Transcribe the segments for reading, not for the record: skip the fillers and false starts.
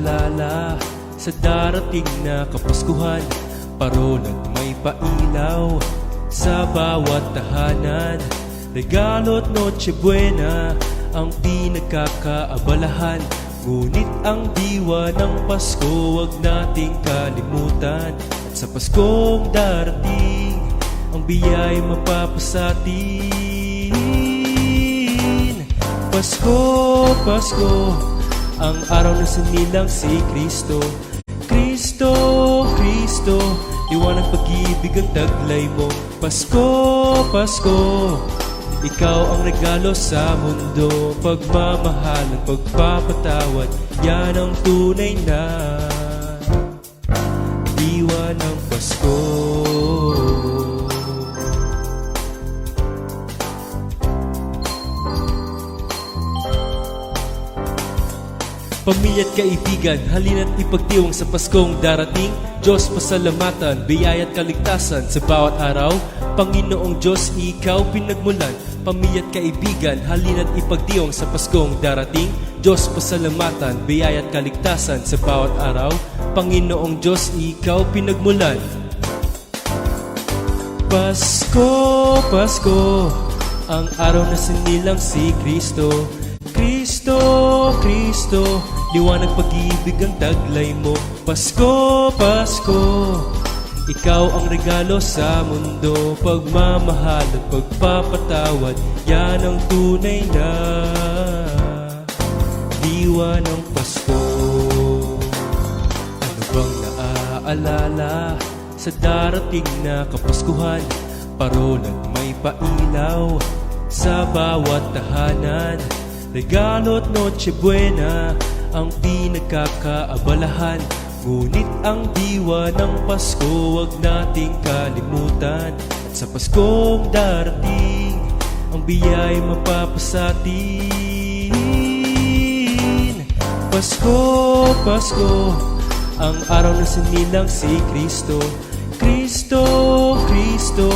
nag-aalala sa darating na Kapaskuhan. Parolang may pailaw sa bawat tahanan. Regalo't Noche Buena ang pinagkakaabalahan. Ngunit ang diwa ng Pasko wag nating kalimutan. At sa Paskong darating, ang biya'y mapapasatin. Pasko, Pasko, ang araw na sinilang si Kristo. Kristo, Kristo, liwanag pag-ibig ang taglay mo. Pasko, Pasko, ikaw ang regalo sa mundo. Pagmamahal at pagpapatawad, yan ang tunay na diwa ng Pasko. Pamilya at kaibigan, halina't ipagdiwang sa Paskong darating. Diyos, pasalamatan, biyaya at kaligtasan sa bawat araw. Panginoong Diyos, ikaw pinagmulan. Pamilya at kaibigan, halina't ipagdiwang sa Paskong darating. Diyos, pasalamatan, biyaya at kaligtasan sa bawat araw. Panginoong Diyos, ikaw pinagmulan. Pasko, Pasko, ang araw na sinilang si Kristo. Kristo, Kristo, liwanag pag-ibig ang taglay mo. Pasko, Pasko, ikaw ang regalo sa mundo. Pagmamahal at pagpapatawad, yan ang tunay na diwa ng Pasko. Ano bang naaalala sa darating na Kapaskuhan? Parolang may pailaw sa bawat tahanan. Regalo't Noche Buena ang pinagkakaabalahan. Ngunit ang diwa ng Pasko wag nating kalimutan. At sa Paskong darating, ang biya'y mapapasatin. Pasko, Pasko, ang araw na sinilang si Kristo. Kristo, Kristo,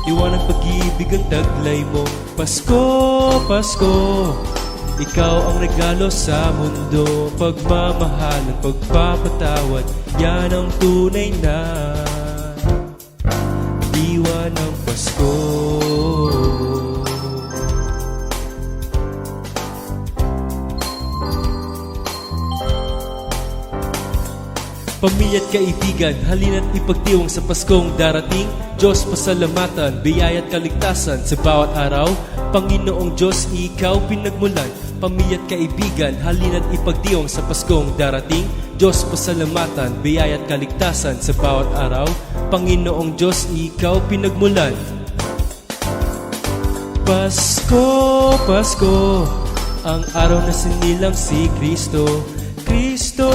liwanag pag-ibig ang taglay mo. Pasko, Pasko, ikaw ang regalo sa mundo. Pagmamahal at pagpapatawad, yan ang tunay na diwa ng Pasko. Pamilya at kaibigan, halina't ipagdiwang sa Paskong darating. Diyos, pasalamatan, biyaya at kaligtasan sa bawat araw. Panginoong Diyos, ikaw pinagmulan. Pamilya at kaibigan, halina't ipagdiwang sa Paskong darating. Diyos, pasalamatan, biyaya at kaligtasan sa bawat araw. Panginoong Diyos, ikaw pinagmulan. Pasko, Pasko, ang araw na sinilang si Kristo. Kristo,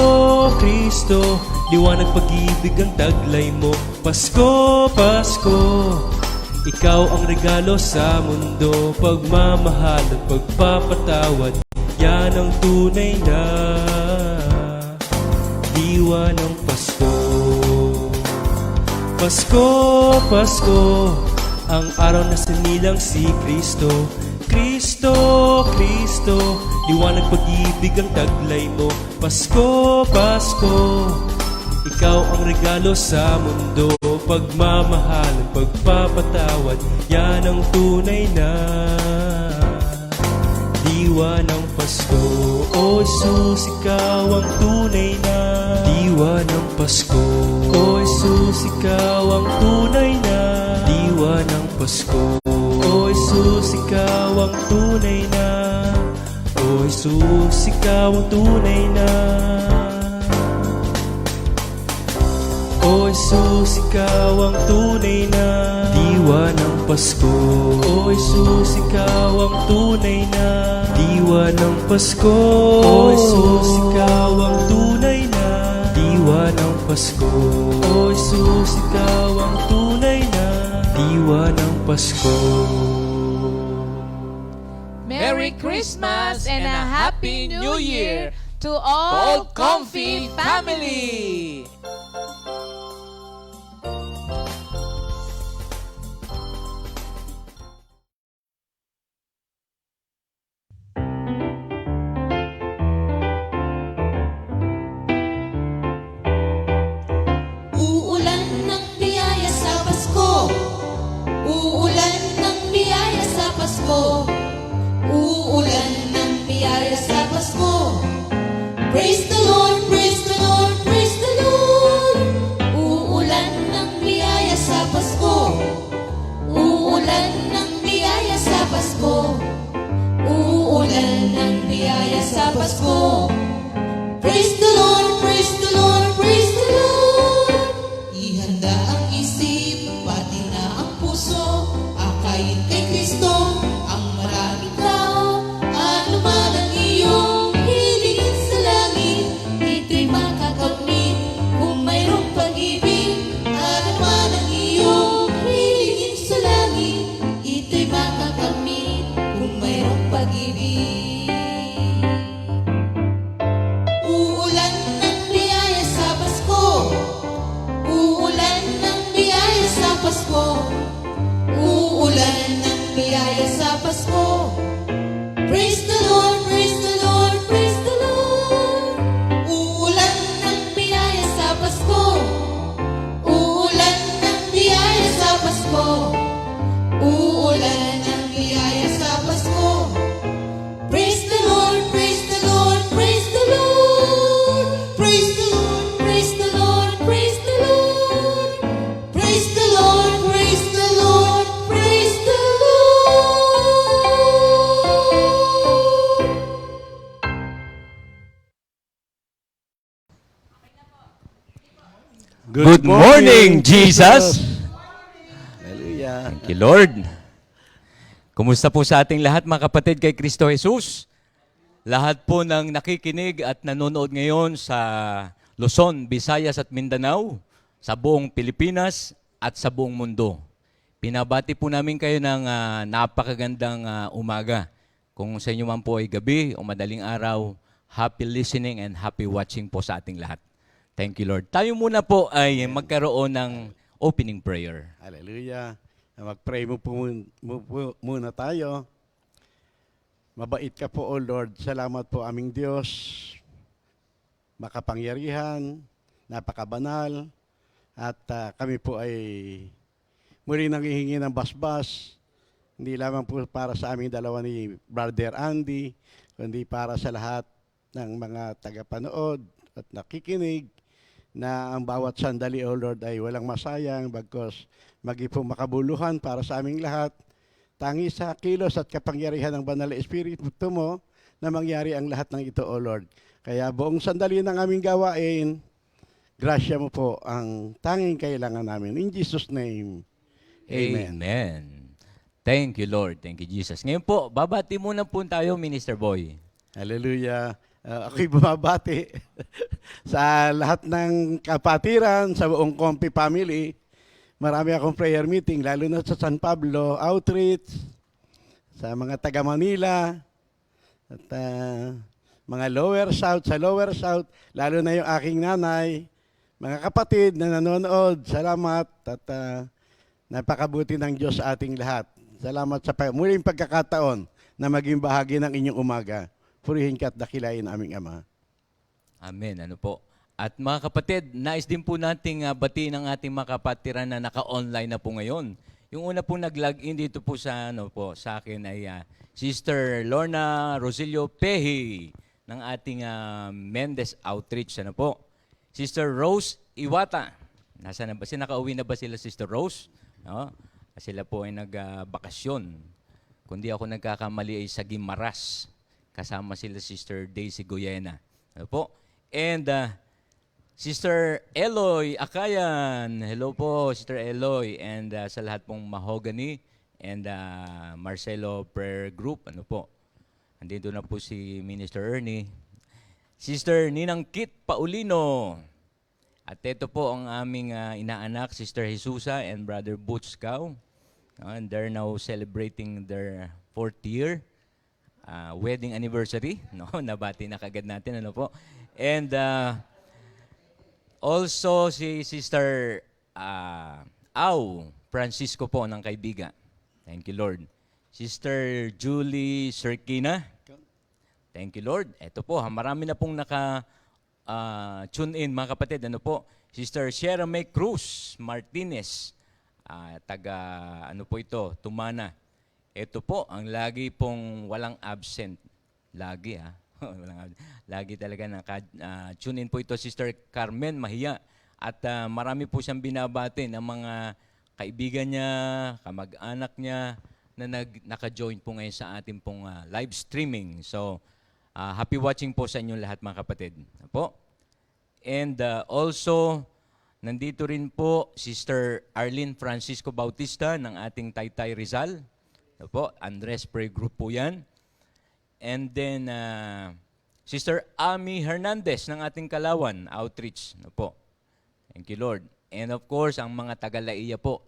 Kristo, liwanag pag-ibig ang taglay mo. Pasko, Pasko, ikaw ang regalo sa mundo. Pagmamahal at pagpapatawad, yan ang tunay na diwa ng Pasko. Pasko, Pasko, ang araw na sinilang si Kristo. Kristo, Kristo, liwanag pag-ibig ang taglay mo. Pasko, Pasko, ikaw ang regalo sa mundo. Pagmamahal at pagpapatawad, yan ang tunay na diwa ng Pasko. O Jesus, ikaw ang tunay na diwa ng Pasko. O Jesus, ikaw ang tunay na diwa ng Pasko. O Jesus, ikaw ang tunay na. O Jesus, ikaw ang tunay na. O Jesus, ikaw ang tunay na diwa ng Pasko. O Jesus, ikaw ang tunay na diwa ng Pasko. O Jesus, ikaw ang tunay na diwa ng Pasko. O Jesus, ikaw ang tunay na diwa ng Pasko. Merry Christmas and a Happy New Year to all Comfy family! sa Pasko. Uulan ng biyaya sa Pasko. Uulan ng biyaya sa Pasko. Praise the Lord, praise the Lord, praise the Lord. Ihanda ang isip, pati na ang puso. Akayin kay Kristo ang maraming tao. Ano man ang iyong hilingin sa langit, ito'y makakamit kung mayroong pag-ibig. Ano man ang iyong hilingin sa langit, ito'y makakamit kung mayroong pag-ibig. Uulan ng biyaya sa Pasko. Uulan ng biyaya sa Pasko. Uulan ng biyaya sa Pasko. Praise the Lord, praise the Lord, praise the Lord. Uulan ng biyaya sa Pasko. Uulan ng biyaya sa Pasko. Uulan ng biyaya sa Pasko. Praise the Lord, praise the Lord, praise the Lord. Praise the Lord, praise the Lord, praise the Lord. Praise the Lord, praise the Lord, praise the Lord. Good morning, Jesus! Hallelujah. Thank you, Lord. Kumusta po sa ating lahat, mga kapatid, kay Kristo Jesus? Lahat po ng nakikinig at nanonood ngayon sa Luzon, Visayas at Mindanao, sa buong Pilipinas at sa buong mundo. Pinabati po namin kayo ng napakagandang umaga. Kung sa inyo man po ay gabi o madaling araw, happy listening and happy watching po sa ating lahat. Thank you, Lord. Tayo muna po ay magkaroon ng opening prayer. Hallelujah. Mag-pray muna tayo. Mabait ka po, O Lord. Salamat po aming Diyos. Makapangyarihan, napakabanal, at kami po ay muli nanghihingi ng basbas. Hindi lamang po para sa aming dalawa ni Brother Andy, kundi para sa lahat ng mga tagapanood at nakikinig, na ang bawat sandali, O Lord, ay walang masayang, bagkos maging makabuluhan para sa aming lahat. Tangi sa kilos at kapangyarihan ng Banal na Espiritu mo na mangyari ang lahat ng ito, O Lord. Kaya buong sandali ng aming gawain, grasya mo po ang tanging kailangan namin. In Jesus' name, Amen. Amen. Thank you, Lord. Thank you, Jesus. Ngayon po, babati muna po tayo, Minister Boy. Hallelujah. Ako'y bumabati sa lahat ng kapatiran, sa buong Comfy family. Marami akong prayer meeting, lalo na sa San Pablo Outreach, sa mga taga Manila, at mga Lower South, sa Lower South, lalo na yung aking nanay, mga kapatid na nanonood, salamat at napakabuti ng Diyos sa ating lahat. Salamat sa muling pagkakataon na maging bahagi ng inyong umaga. Purihin ka at dakilain aming Ama. Amen. Ano po? At mga kapatid, nais din po nating batiin ang ating mga kapatiran na naka-online na po ngayon. Yung una po nag-login dito po sa sa akin ay Sister Lorna Rosilio Pehi ng ating Mendez Outreach. Ano po? Sister Rose Iwata. Nasaan na ba? Nakauwi na ba sila, Sister Rose? No? Sila po ay nagbakasyon. Kundi ako nagkakamali ay sa Guimaras. Kasama sila Sister Daisy Goyena. Ano po? And Sister Eloy Akayan. Hello po, Sister Eloy. And sa lahat pong Mahogany and Marcelo Prayer Group. Ano po? Andito na po si Minister Ernie. Sister Ninang Kit Paulino. At ito po ang aming inaanak, Sister Jesusa and Brother Butch Cao. And they're now celebrating their 4th year wedding anniversary. No, nabati na kagad natin, ano po. And also si Sister Au Francisco po ng kaibigan. Thank you, Lord. Sister Julie Serkina. Thank you, Lord. Ito po, marami na pong tune in, mga kapatid. Ano po? Sister Sierra May Cruz Martinez. Taga, ano po ito? Tumana. Ito po, ang lagi pong walang absent. Lagi, lagi talaga tune in po ito, Sister Carmen Mahia. At marami po siyang binabati ng mga kaibigan niya, kamag-anak niya na naka-join po ngayon sa ating pong live streaming. So, happy watching po sa inyong lahat mga kapatid. Po. And also, nandito rin po Sister Arlene Francisco Bautista ng ating Taytay Rizal. Po, Andres Prayer Group po yan. And then, Sister Ami Hernandez ng ating Kalawan Outreach. Po. Thank you, Lord. And of course, ang mga taga-Laiya po.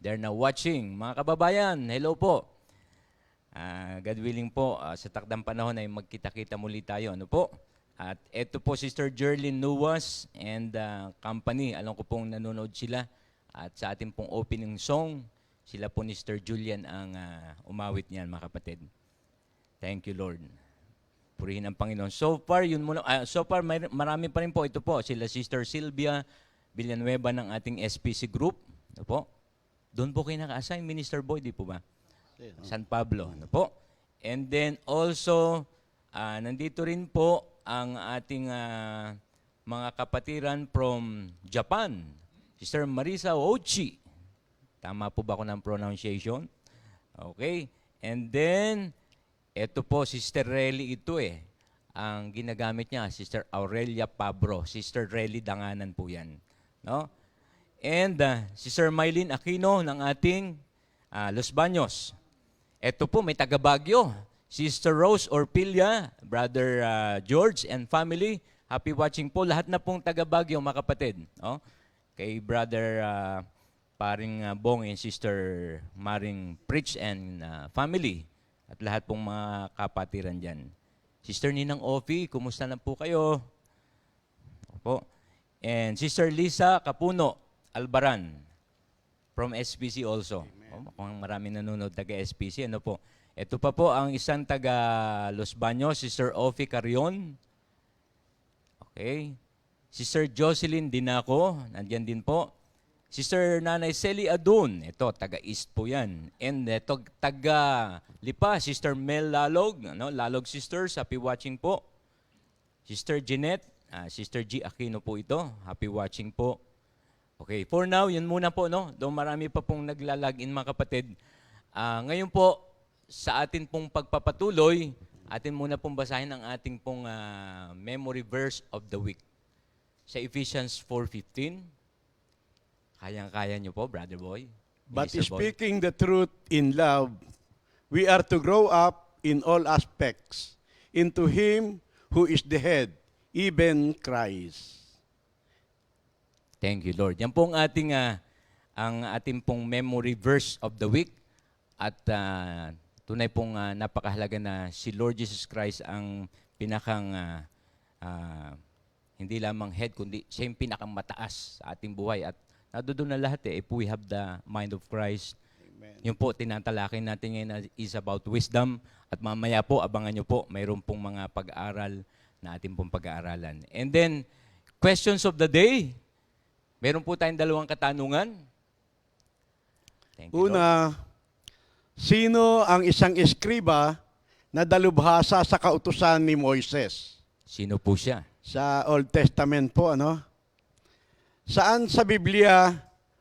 They're now watching. Mga kababayan, hello po. God willing po, sa takdang panahon ay magkita-kita muli tayo. Ano po? At eto po, Sister Jerlyn Nuwas and company. Alam ko pong nanonood sila. At sa ating pong opening song, sila po ni Sister Julian ang umawit niyan, mga kapatid. Thank you, Lord. Purihin ang Panginoon. So far, yun muna. Marami pa rin po. Ito po, sila Sister Sylvia Villanueva ng ating SPC Group. Ano po? Doon po kayo naka-assign, Minister Boy, di po ba? San Pablo. Ano po? And then also, nandito rin po ang ating mga kapatiran from Japan. Sister Marisa Ochi. Tama po ba ako ng pronunciation? Okay. And then, eto po, Sister Relly ito ang ginagamit niya, Sister Aurelia Pabro. Sister Relly Danganan po yan. No? And Sister Mylene Aquino ng ating Los Baños. Eto po, may taga Baguio. Sister Rose Orpilla, Brother George and family. Happy watching po. Lahat na pong taga Baguio, mga kapatid. No? Kay Brother Paring Bong and Sister Maring Preach and family. At lahat pong mga kapatiran dyan. Sister Ninang Ofi, kumusta na po kayo? Opo. And Sister Lisa Capuno Albaran from SPC also. Kung maraming nanonood taga SPC, ano po? Ito pa po ang isang taga Los Baños, Sister Ofi Carion. Okay. Sister Jocelyn Dinaco, nandyan din po. Sister Nanay Celi Adun, ito, taga-East po yan. And ito, taga-Lipa, Sister Mel Lalog, Lalog Sisters, happy watching po. Sister Jeanette, Sister G. Aquino po ito, happy watching po. Okay, for now, yun muna po, no? Though marami pa pong naglalagin, mga kapatid. Ngayon po, sa atin pong pagpapatuloy, atin muna pong basahin ang ating pong memory verse of the week. Sa Ephesians 4:15. Kayang-kaya niyo po, Brother Boy. But Minister Boy. speaking the truth in love, we are to grow up in all aspects into Him who is the head, even Christ. Thank you, Lord. Yan pong ating, ang ating pong memory verse of the week. At tunay pong napakahalaga na si Lord Jesus Christ ang pinakang, hindi lamang head, kundi siya yung pinakang mataas sa ating buhay. At doon na lahat if we have the mind of Christ. Amen. Yung po, tinatalakay natin ngayon is about wisdom. At mamaya po, abangan nyo po, mayroon pong mga pag-aaral na ating pong pag-aaralan. And then, questions of the day. Meron po tayong 2 katanungan. Thank you, Lord. Una, sino ang isang eskriba na dalubhasa sa kautusan ni Moises? Sino po siya? Sa Old Testament po, ano? Saan sa Biblia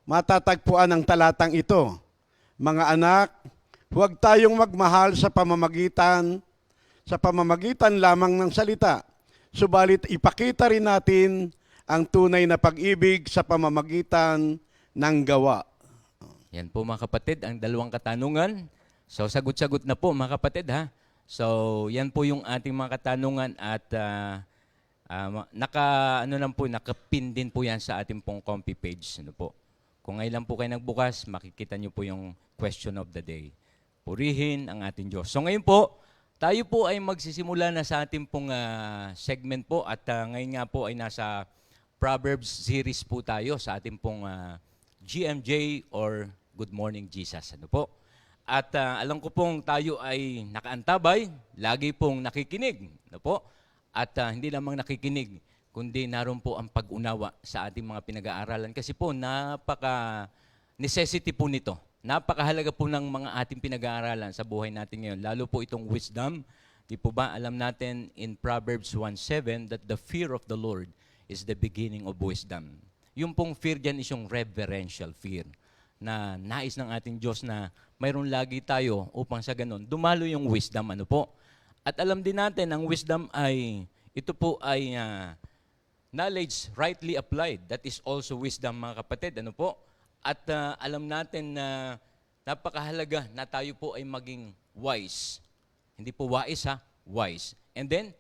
matatagpuan ang talatang ito? Mga anak, huwag tayong magmahal sa pamamagitan lamang ng salita. Subalit ipakita rin natin ang tunay na pag-ibig sa pamamagitan ng gawa. Yan po mga kapatid, ang 2 katanungan. So sagot-sagot na po mga kapatid ha. So yan po yung ating mga katanungan at nakapin din po yan sa ating pong Comfy page. Ano po? Kung ngayon lang po kayo nagbukas, makikita nyo po yung question of the day. Purihin ang ating Diyos. So ngayon po, tayo po ay magsisimula na sa ating pong segment po at ngayon nga po ay nasa Proverbs series po tayo sa ating pong GMJ or Good Morning Jesus. Ano po? At alam ko pong tayo ay nakaantabay, lagi pong nakikinig. Ano po? At hindi lamang nakikinig, kundi naroon po ang pag-unawa sa ating mga pinag-aaralan. Kasi po, napaka-necessity po nito. Napakahalaga po ng mga ating pinag-aaralan sa buhay natin ngayon. Lalo po itong wisdom. Di po ba alam natin in Proverbs 1:7 that the fear of the Lord is the beginning of wisdom. Yung pong fear dyan is yung reverential fear. na nais ng ating Diyos na mayroon lagi tayo upang sa ganun, dumalo yung wisdom. Ano po? At alam din natin, ang wisdom ay, ito po ay knowledge rightly applied. That is also wisdom, mga kapatid. Ano po? At alam natin na napakahalaga na tayo po ay maging wise. Hindi po wise ha, wise. And then,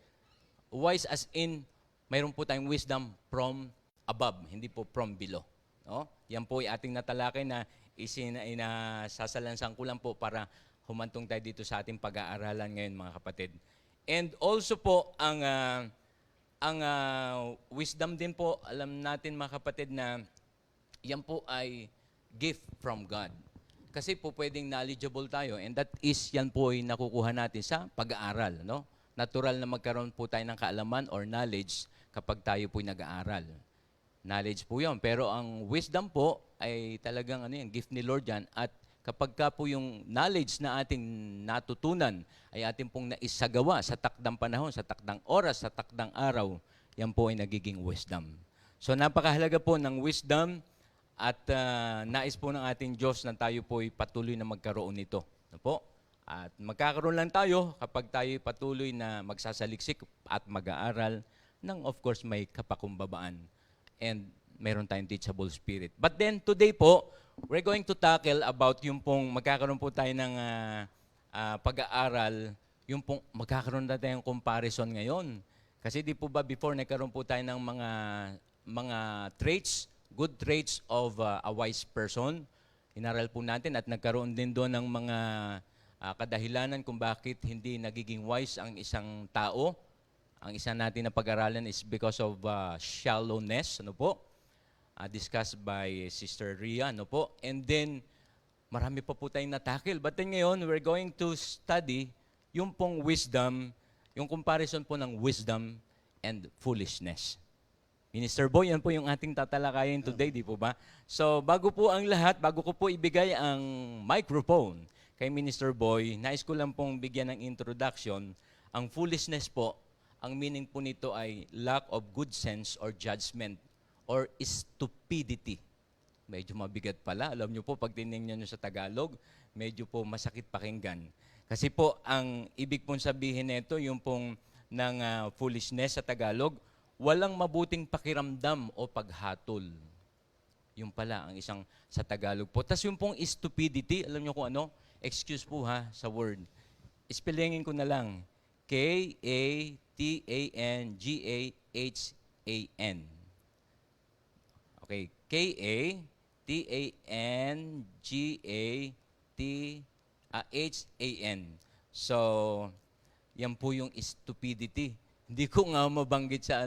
wise as in, mayroon po tayong wisdom from above, hindi po from below. No? Yan po ay ating natalakay na sasalansan ko lang po para humantong tayo dito sa ating pag-aaralan ngayon, mga kapatid. And also po, ang wisdom din po, alam natin mga kapatid na yan po ay gift from God. Kasi po pwedeng knowledgeable tayo and that is, yan po ay nakukuha natin sa pag-aaral. No? Natural na magkaroon po tayo ng kaalaman or knowledge kapag tayo po ay nag-aaral. Knowledge po yun. Pero ang wisdom po ay talagang gift ni Lord yan. At kapag ka po yung knowledge na ating natutunan ay ating pong naisagawa sa takdang panahon, sa takdang oras, sa takdang araw, yan po ay nagiging wisdom. So napakahalaga po ng wisdom at nais po ng ating Diyos na tayo po ay patuloy na magkaroon nito. Ano po? At magkakaroon lang tayo kapag tayo patuloy na magsasaliksik at mag-aaral ng of course may kapakumbabaan and meron tayong teachable spirit. But then today po, we're going to tackle about yung pong magkakaroon po tayo ng pag-aaral, yung pong magkakaroon na tayong comparison ngayon. Kasi di po ba before nagkaroon po tayo ng mga traits, good traits of a wise person. Inaral po natin at nagkaroon din doon ng mga kadahilanan kung bakit hindi nagiging wise ang isang tao. Ang isa natin na pag-aralan is because of shallowness, ano po? Discussed by Sister Ria, ano po? And then, marami pa po tayong natakil. But then ngayon, we're going to study yung pong wisdom, yung comparison po ng wisdom and foolishness. Minister Boy, yan po yung ating tatalakayin today, di po ba? So, bago po ang lahat, bago ko po ibigay ang microphone kay Minister Boy, nais ko lang pong bigyan ng introduction. Ang foolishness po, ang meaning po nito ay lack of good sense or judgment or stupidity. Medyo mabigat pala. Alam nyo po, pag tinignan nyo sa Tagalog, medyo po masakit pakinggan. Kasi po, ang ibig pong sabihin nito, yung pong ng foolishness sa Tagalog, walang mabuting pakiramdam o paghatol. Yung pala ang isang sa Tagalog po. Tapos yung pong stupidity, alam nyo kung ano? Excuse po ha, sa word. Spellingin ko na lang. K-A-T-A-N-G-A-H-A-N. Okay, K-A-T-A-N-G-A-T-H-A-N. So, yan po yung stupidity. Hindi ko nga mabanggit sa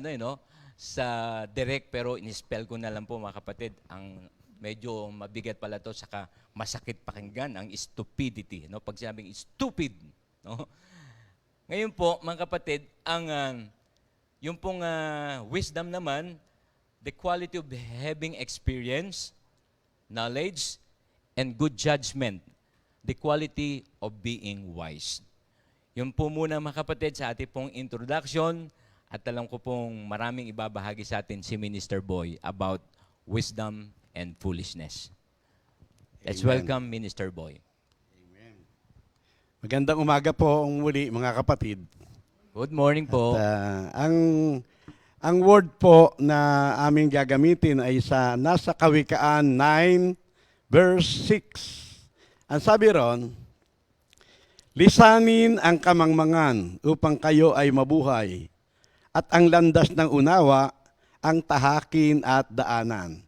sa direct, pero in-spell ko na lang po mga kapatid. Ang medyo mabigat pala to, saka masakit pakinggan ang stupidity. No? Pag sinabing stupid, no? Ngayon po, mga kapatid, yung pong wisdom naman, the quality of having experience, knowledge, and good judgment. The quality of being wise. Yun po muna mga kapatid sa ating pong introduction at alam ko pong maraming ibabahagi sa atin si Minister Boy about wisdom and foolishness. Let's Amen. welcome Minister Boy. Magandang umaga po muli mga kapatid. Good morning po. At, ang word po na aming gagamitin ay nasa Kawikaan 9 verse 6. Ang sabi ron, lisanin ang kamangmangan upang kayo ay mabuhay, at ang landas ng unawa ang tahakin at daanan.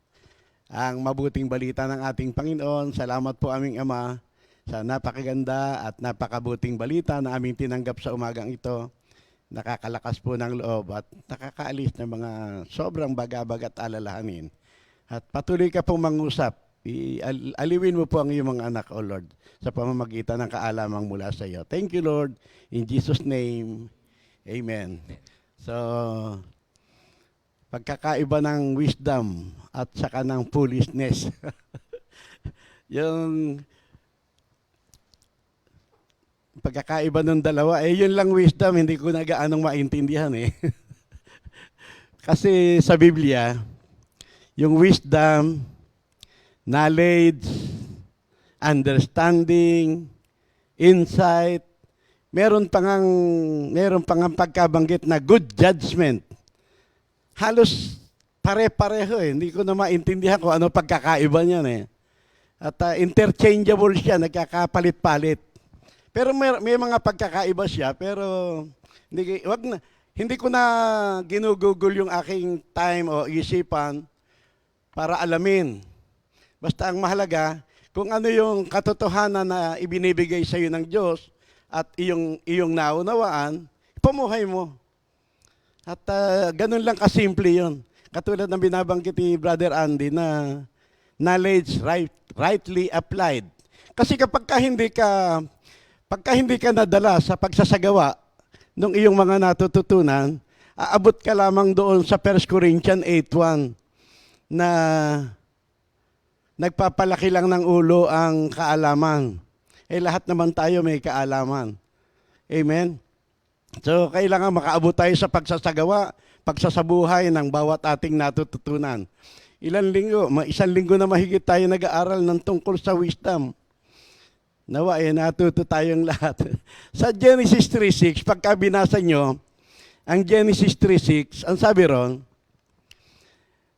Ang mabuting balita ng ating Panginoon, salamat po aming Ama sa napakaganda at napakabuting balita na aming tinanggap sa umagang ito. Nakakalakas po ng loob at nakakaalis ng mga sobrang bagabag at alalahanin. At patuloy ka pong mangusap. Aliwin mo po ang iyong mga anak, O Lord, sa pamamagitan ng kaalamang mula sa iyo. Thank you, Lord. In Jesus' name, Amen. So, pagkakaiba ng wisdom at saka ng foolishness. Yung pagkakaiba ng dalawa, yun lang wisdom, hindi ko na gaanong maintindihan eh. Kasi sa Biblia, yung wisdom, knowledge, understanding, insight, meron pang pagkabanggit na good judgment. Halos pare-pareho eh. Hindi ko na maintindihan kung ano pagkakaiba niyan eh. At interchangeable siya, nagkakapalit-palit. Pero may mga pagkakaiba siya, pero hindi ko na ginugugol yung aking time o isipan para alamin. Basta ang mahalaga, kung ano yung katotohanan na ibinibigay sa iyo ng Diyos at iyong naunawaan, pamuhay mo. At ganun lang kasimple yun. Katulad ng binabanggit ni Brother Andy na knowledge rightly applied. Kasi pagka hindi ka nadala sa pagsasagawa ng iyong mga natututunan, aabot ka lamang doon sa 1 Corinthians 8:1 na nagpapalaki lang ng ulo ang kaalaman. Lahat naman tayo may kaalaman. Amen? So, kailangan makaabot tayo sa pagsasagawa, pagsasabuhay ng bawat ating natututunan. Isang linggo na mahigit tayo nag-aaral ng tungkol sa wisdom. Nawa, natuto tayong lahat. Sa Genesis 3:6, pagka binasa nyo, ang Genesis 3:6, ang sabi ron,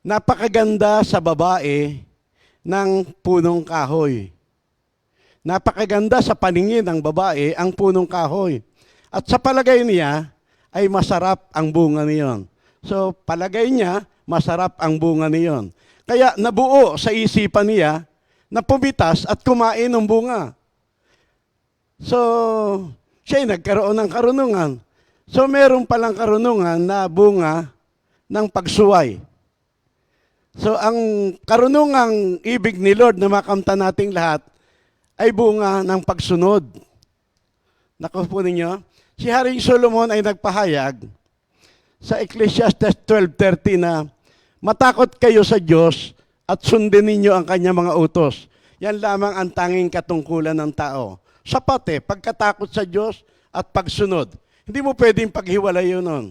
napakaganda sa babae ng punong kahoy. Napakaganda sa paningin ng babae ang punong kahoy. At sa palagay niya, ay masarap ang bunga niyon. So, palagay niya, masarap ang bunga niyon. Kaya nabuo sa isipan niya na pumitas at kumain ng bunga. So, siya ay nagkaroon ng karunungan. So, meron palang karunungan na bunga ng pagsuway. So, ang karunungang ibig ni Lord na makamtan nating lahat ay bunga ng pagsunod. Naku po ninyo, si Haring Solomon ay nagpahayag sa Ecclesiastes 12:30 na matakot kayo sa Diyos at sundin ninyo ang kanyang mga utos. Yan lamang ang tanging katungkulan ng tao. Sapat pagkatakot sa Diyos at pagsunod. Hindi mo pwedeng paghiwalay yun nun.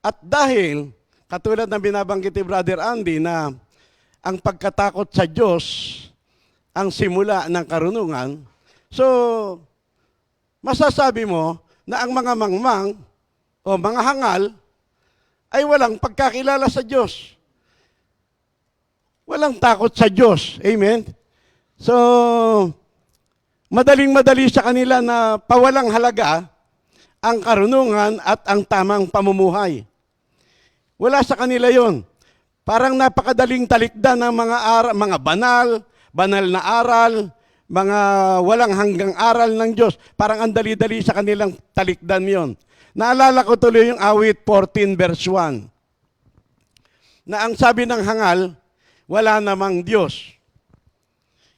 At dahil, katulad ng binabanggit ni Brother Andy na ang pagkatakot sa Diyos ang simula ng karunungan, so, masasabi mo na ang mga mangmang o mga hangal ay walang pagkakilala sa Diyos. Walang takot sa Diyos. Amen? So, madaling-madali sa kanila na pawalang halaga ang karunungan at ang tamang pamumuhay. Wala sa kanila yon. Parang napakadaling talikdan ng mga banal na aral, mga walang hanggang aral ng Diyos. Parang ang dali-dali sa kanilang talikdan yon. Naalala ko tuloy yung awit 14 verse 1. Na ang sabi ng hangal, wala namang Diyos.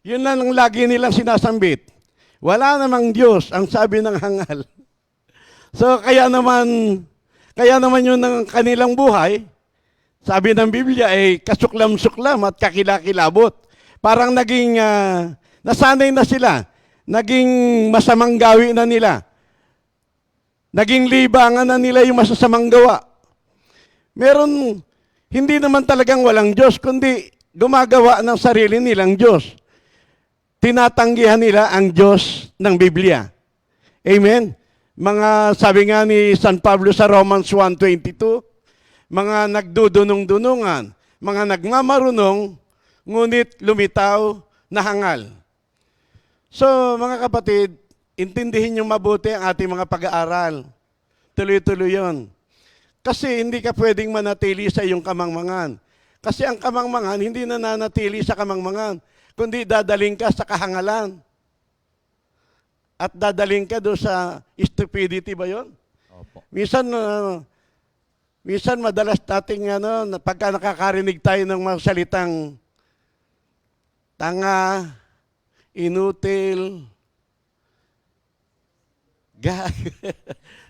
Yun lang ang lagi nilang sinasambit. Wala namang Diyos, ang sabi ng hangal. So kaya naman yun ng kanilang buhay, sabi ng Biblia ay kasuklam-suklam at kakilakilabot. Parang naging, nasanay na sila, naging masamang gawi na nila. Naging libangan na nila yung masasamang gawa. Meron, hindi naman talagang walang Diyos, kundi gumagawa ng sarili nilang Diyos. Tinatanggihan nila ang Diyos ng Biblia. Amen? Sabi nga ni San Pablo sa Romans 1:22, mga nagdudunong-dunungan, mga nagmamarunong, ngunit lumitaw na hangal. So, mga kapatid, intindihin niyo mabuti ang ating mga pag-aaral. Tuloy-tuloy yun. Kasi hindi ka pwedeng manatili sa iyong kamangmangan. Kasi ang kamangmangan, hindi nananatili sa kamangmangan, kundi dadaling ka sa kahangalan. At dadaling ka doon sa stupidity ba yun? Opo. Minsan madalas nating pagka nakakarinig tayo ng mga salitang tanga, inutil, gag,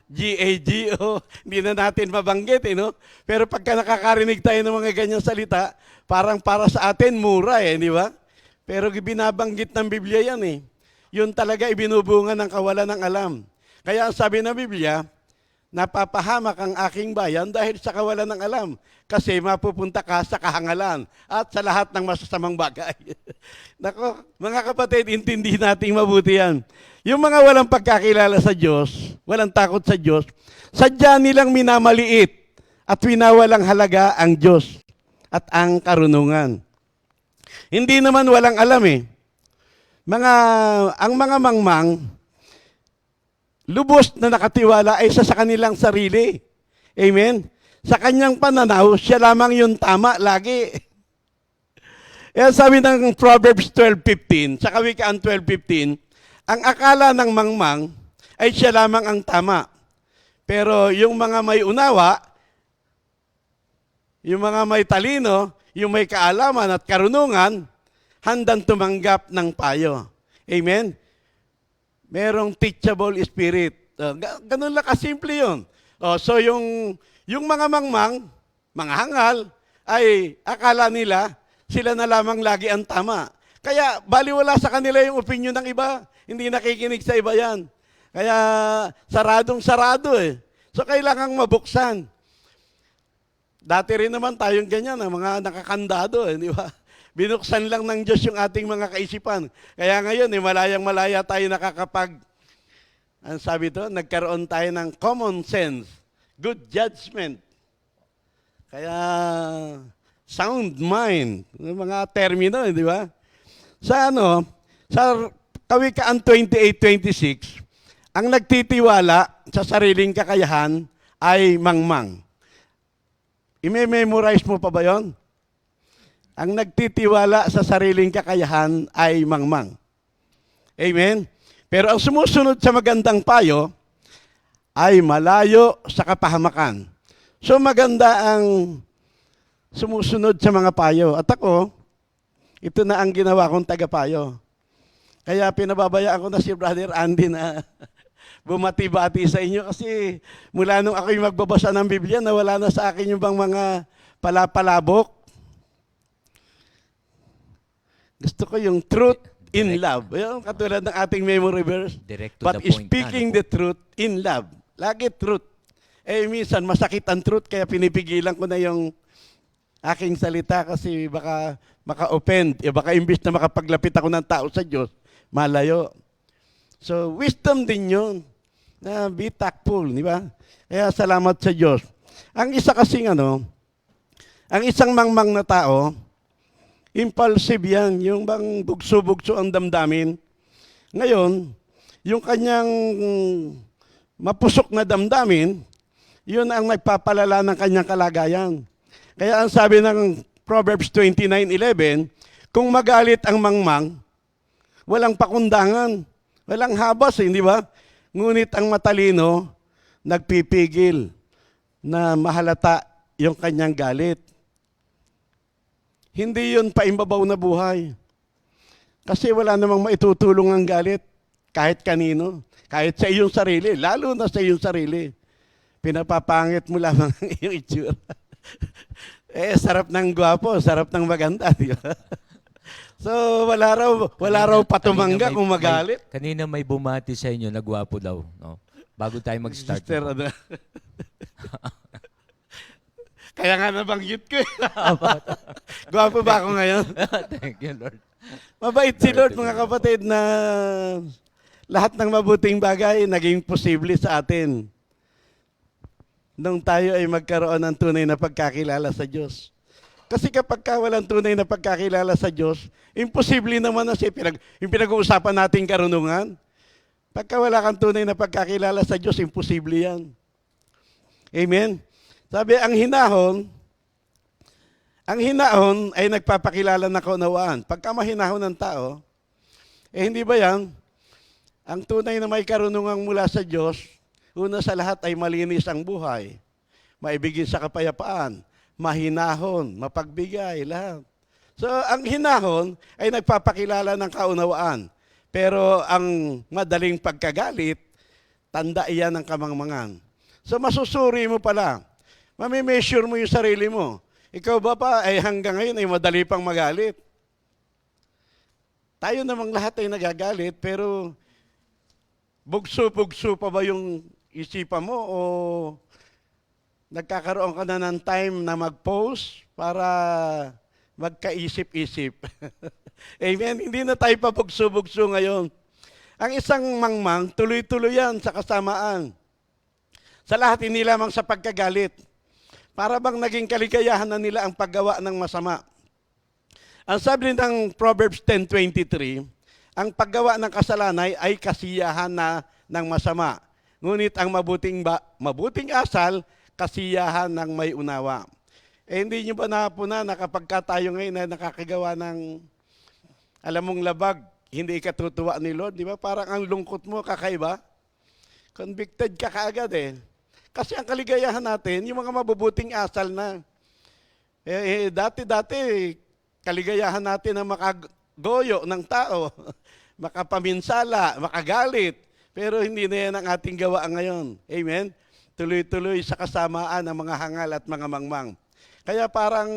G-A-G-O, hindi na natin mabanggit, no? Pero pagka nakakarinig tayo ng mga ganyang salita, parang para sa atin mura di ba? Pero binabanggit ng Biblia yan Yun talaga ibinubunga ng kawalan ng alam. Kaya ang sabi ng Biblia, napapahamak ang aking bayan dahil sa kawalan ng alam. Kasi mapupunta ka sa kahangalan at sa lahat ng masasamang bagay. Nako, mga kapatid, intindihin natin mabuti yan. Yung mga walang pagkakilala sa Diyos, walang takot sa Diyos, sadya nilang minamaliit at winawalang halaga ang Diyos at ang karunungan. Hindi naman walang alam eh. Ang mga mangmang, lubos na nakatiwala ay sa kanilang sarili. Amen? Sa kanyang pananaw, siya lamang yung tama lagi. Kaya sabi ng Proverbs 12:15, sa Kawikaan 12:15, ang akala ng mangmang ay siya lamang ang tama. Pero yung mga may unawa, yung mga may talino, yung may kaalaman at karunungan, handang tumanggap ng payo. Amen? Merong teachable spirit. Ganun lang kasimple yun. So yung mga mangmang, mga hangal, ay akala nila sila na lamang lagi ang tama. Kaya baliwala sa kanila yung opinion ng iba. Hindi nakikinig sa iba yan. Kaya saradong-sarado eh. So kailangang mabuksan. Dati rin naman tayong ganyan, mga nakakandado eh, di ba? Binuksan lang ng Diyos yung ating mga kaisipan. Kaya ngayon, malayang-malaya tayo ang sabi to, nagkaroon tayo ng common sense, good judgment. Kaya, sound mind, mga termino, di ba? Sa Kawikaan 28:26, ang nagtitiwala sa sariling kakayahan ay mangmang. I-memorize mo pa ba yon? Ang nagtitiwala sa sariling kakayahan ay mangmang. Amen? Pero ang sumusunod sa magandang payo ay malayo sa kapahamakan. So maganda ang sumusunod sa mga payo. At ako, ito na ang ginawa kong tagapayo. Kaya pinababayaan ko na si Brother Andy na bumati-bati sa inyo kasi mula nung ako'y magbabasa ng Biblia, nawala na sa akin yung bang mga palapalabok. Gusto ko yung truth in love. Yung katulad ng ating memory verse. Direct to But the point. speaking the truth in love. Lagi truth. Minsan masakit ang truth kaya pinipigilan ko na yung aking salita kasi baka maka-offend. Baka imbis na makapaglapit ako ng tao sa Diyos, malayo. So, wisdom din yun. Na be tactful, di ba? Kaya salamat sa Diyos. Ang isa kasing ang isang mangmang na tao, impulsive yan, yung bang bugso-bugso ang damdamin. Ngayon, yung kanyang mapusok na damdamin, yun ang nagpapalala ng kanyang kalagayan. Kaya ang sabi ng Proverbs 29:11, kung magalit ang mangmang, walang pakundangan, walang habas, hindi ba? Ngunit ang matalino, nagpipigil na mahalata yung kanyang galit. Hindi yun paimbabaw na buhay. Kasi wala namang maitutulong ang galit kahit kanino. Kahit sa iyong sarili, lalo na sa iyong sarili. Pinapapangit mo lamang ang iyong itsura. Sarap ng gwapo, sarap ng maganda. Di ba? So, wala raw patumangga kung magalit. Kanina may bumati sa inyo, nagwapo daw. No? Bago tayo mag-start. Sister, Kaya nga nabanggit ko eh. Gwapo ba ako ngayon? Thank you, Lord. Mabait si Lord, mga kapatid, na lahat ng mabuting bagay naging posible sa atin nung tayo ay magkaroon ng tunay na pagkakilala sa Diyos. Kasi kapag walang tunay na pagkakilala sa Diyos, imposible naman na yung pinag-uusapan nating karunungan. Pagka wala kang tunay na pagkakilala sa Diyos, imposible yan. Amen? Sabi, ang hinahon ay nagpapakilala ng kaunawaan. Pagka mahinahon ng tao, hindi ba yan? Ang tunay na may karunungang mula sa Diyos, una sa lahat ay malinis ang buhay, maibigin sa kapayapaan, mahinahon, mapagbigay, lahat. So, ang hinahon ay nagpapakilala ng kaunawaan. Pero ang madaling pagkagalit, tanda iyan ng kamangmangan. So, masusuri mo pala. Mami-measure mo yung sarili mo. Ikaw ba pa ay hanggang ngayon ay madali pang magalit? Tayo namang lahat ay nagagalit, pero bugso-bugso pa ba yung isipan mo o nagkakaroon ka na ng time na mag-post para magkaisip-isip? Amen? Hindi na tayo pabugso-bugso ngayon. Ang isang mangmang, tuloy-tuloy yan sa kasamaan. Sa lahat, hindi lamang sa pagkagalit. Para bang naging kaligayahan na nila ang paggawa ng masama. Ang sabi ng Proverbs 10:23, ang paggawa ng kasalanan ay kasiyahan na ng masama. Ngunit ang mabuting asal, kasiyahan ng may unawa. Hindi nyo ba napuna na kapag tayo ngayon na nakakagawa ng alam mong labag, hindi ka tutuwa ni Lord, di ba? Parang ang lungkot mo, kakaiba. Convicted ka kaagad eh. Kasi ang kaligayahan natin, yung mga mabubuting asal na. Dati, kaligayahan natin na makagoyo ng tao, makapaminsala, makagalit. Pero hindi na yan ang ating gawa ngayon. Amen? Tuloy-tuloy sa kasamaan ng mga hangal at mga mangmang. Kaya parang,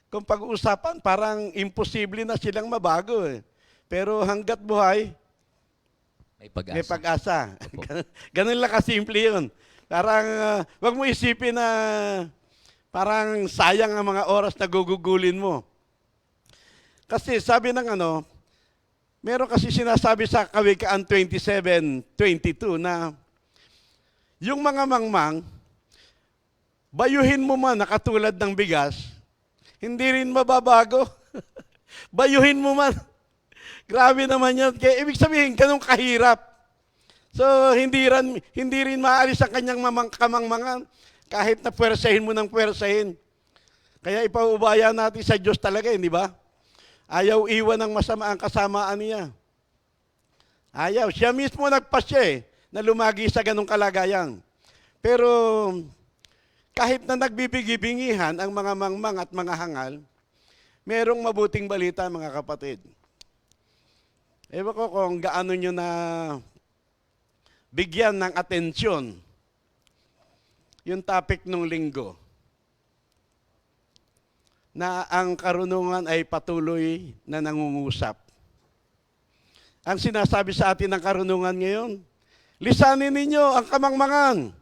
kung pag-uusapan, parang imposible na silang mabago eh. Pero hanggat buhay, May pag-asa. may pag-asa. Ganun lang kasimple yun. Parang, wag mo isipin na parang sayang ang mga oras na gugugulin mo. Kasi sabi ng meron kasi sinasabi sa Kawikaan 27:22 na yung mga mangmang, bayuhin mo man na katulad ng bigas, hindi rin mababago. Bayuhin mo man. Grabe naman yan. Kaya ibig sabihin, ganun kahirap. So, hindi rin maalis ang kanyang kamangmangan kahit na puwersahin mo ng puwersahin. Kaya ipaubaya natin sa Diyos talaga, hindi ba? Ayaw iwan ng masama ang kasamaan niya. Ayaw. Siya mismo nagpasya na lumagi sa ganung kalagayan. Pero kahit na nagbibigibingihan ang mga mangmang at mga hangal, merong mabuting balita mga kapatid. Ewan ko kung gaano nyo na bigyan ng atensyon yung topic nung linggo na ang karunungan ay patuloy na nangungusap. Ang sinasabi sa atin ng karunungan ngayon, lisanin ninyo ang kamangmangan.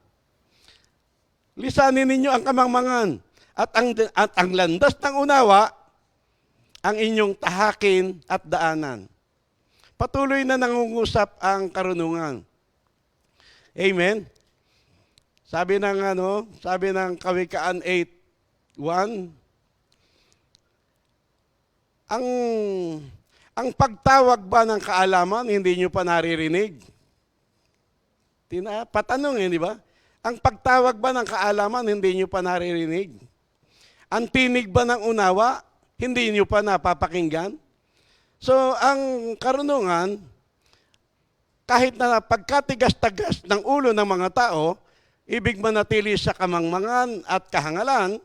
Lisanin ninyo ang kamangmangan. At ang landas ng unawa, ang inyong tahakin at daanan. Patuloy na nangungusap ang karunungan. Amen? Sabi ng Kawikaan 8:1, ang pagtawag ba ng kaalaman, hindi nyo pa naririnig? Patanong di ba? Ang pagtawag ba ng kaalaman, hindi nyo pa naririnig? Ang tinig ba ng unawa, hindi nyo pa napapakinggan? So, ang karunungan, kahit na pagkatigas-tagas ng ulo ng mga tao, ibig manatili sa kamangmangan at kahangalan,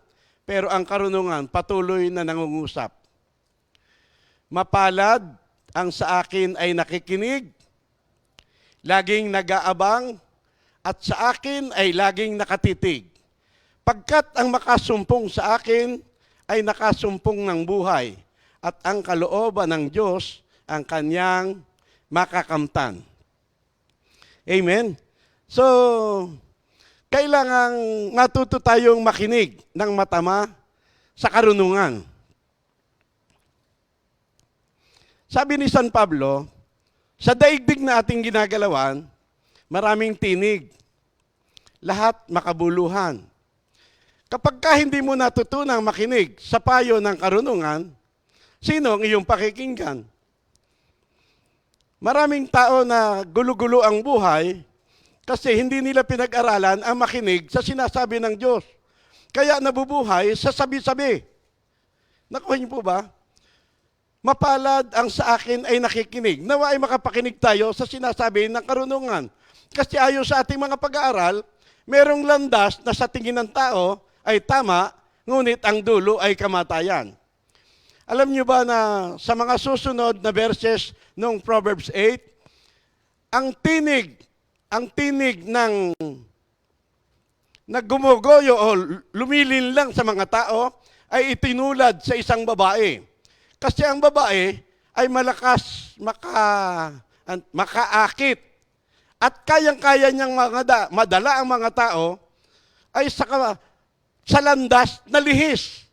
pero ang karunungan patuloy na nangungusap. Mapalad ang sa akin ay nakikinig, laging nag-aabang, at sa akin ay laging nakatitig. Pagkat ang makasumpong sa akin ay nakasumpong ng buhay, at ang kalooban ng Diyos ang kanyang makakamtan. Amen? So, kailangang matuto tayong makinig ng matama sa karunungan. Sabi ni San Pablo, sa daigdig na ating ginagalawan, maraming tinig, lahat makabuluhan. Kapag hindi mo natutunang makinig sa payo ng karunungan, sino ang iyong pakikinggan? Maraming tao na gulo-gulo ang buhay kasi hindi nila pinag-aralan ang makinig sa sinasabi ng Diyos. Kaya nabubuhay sa sabi-sabi. Nakuha niyo po ba? Mapalad ang sa akin ay nakikinig. Nawa ay makapakinig tayo sa sinasabi ng karunungan. Kasi ayon sa ating mga pag-aaral, merong landas na sa tingin ng tao ay tama, ngunit ang dulo ay kamatayan. Alam niyo ba na sa mga susunod na verses ng Proverbs 8, ang tinig ng naggumugoyo o lumilin lang sa mga tao ay itinulad sa isang babae. Kasi ang babae ay malakas makaakit at kayang-kaya niyang madala ang mga tao ay sa landas na lihis.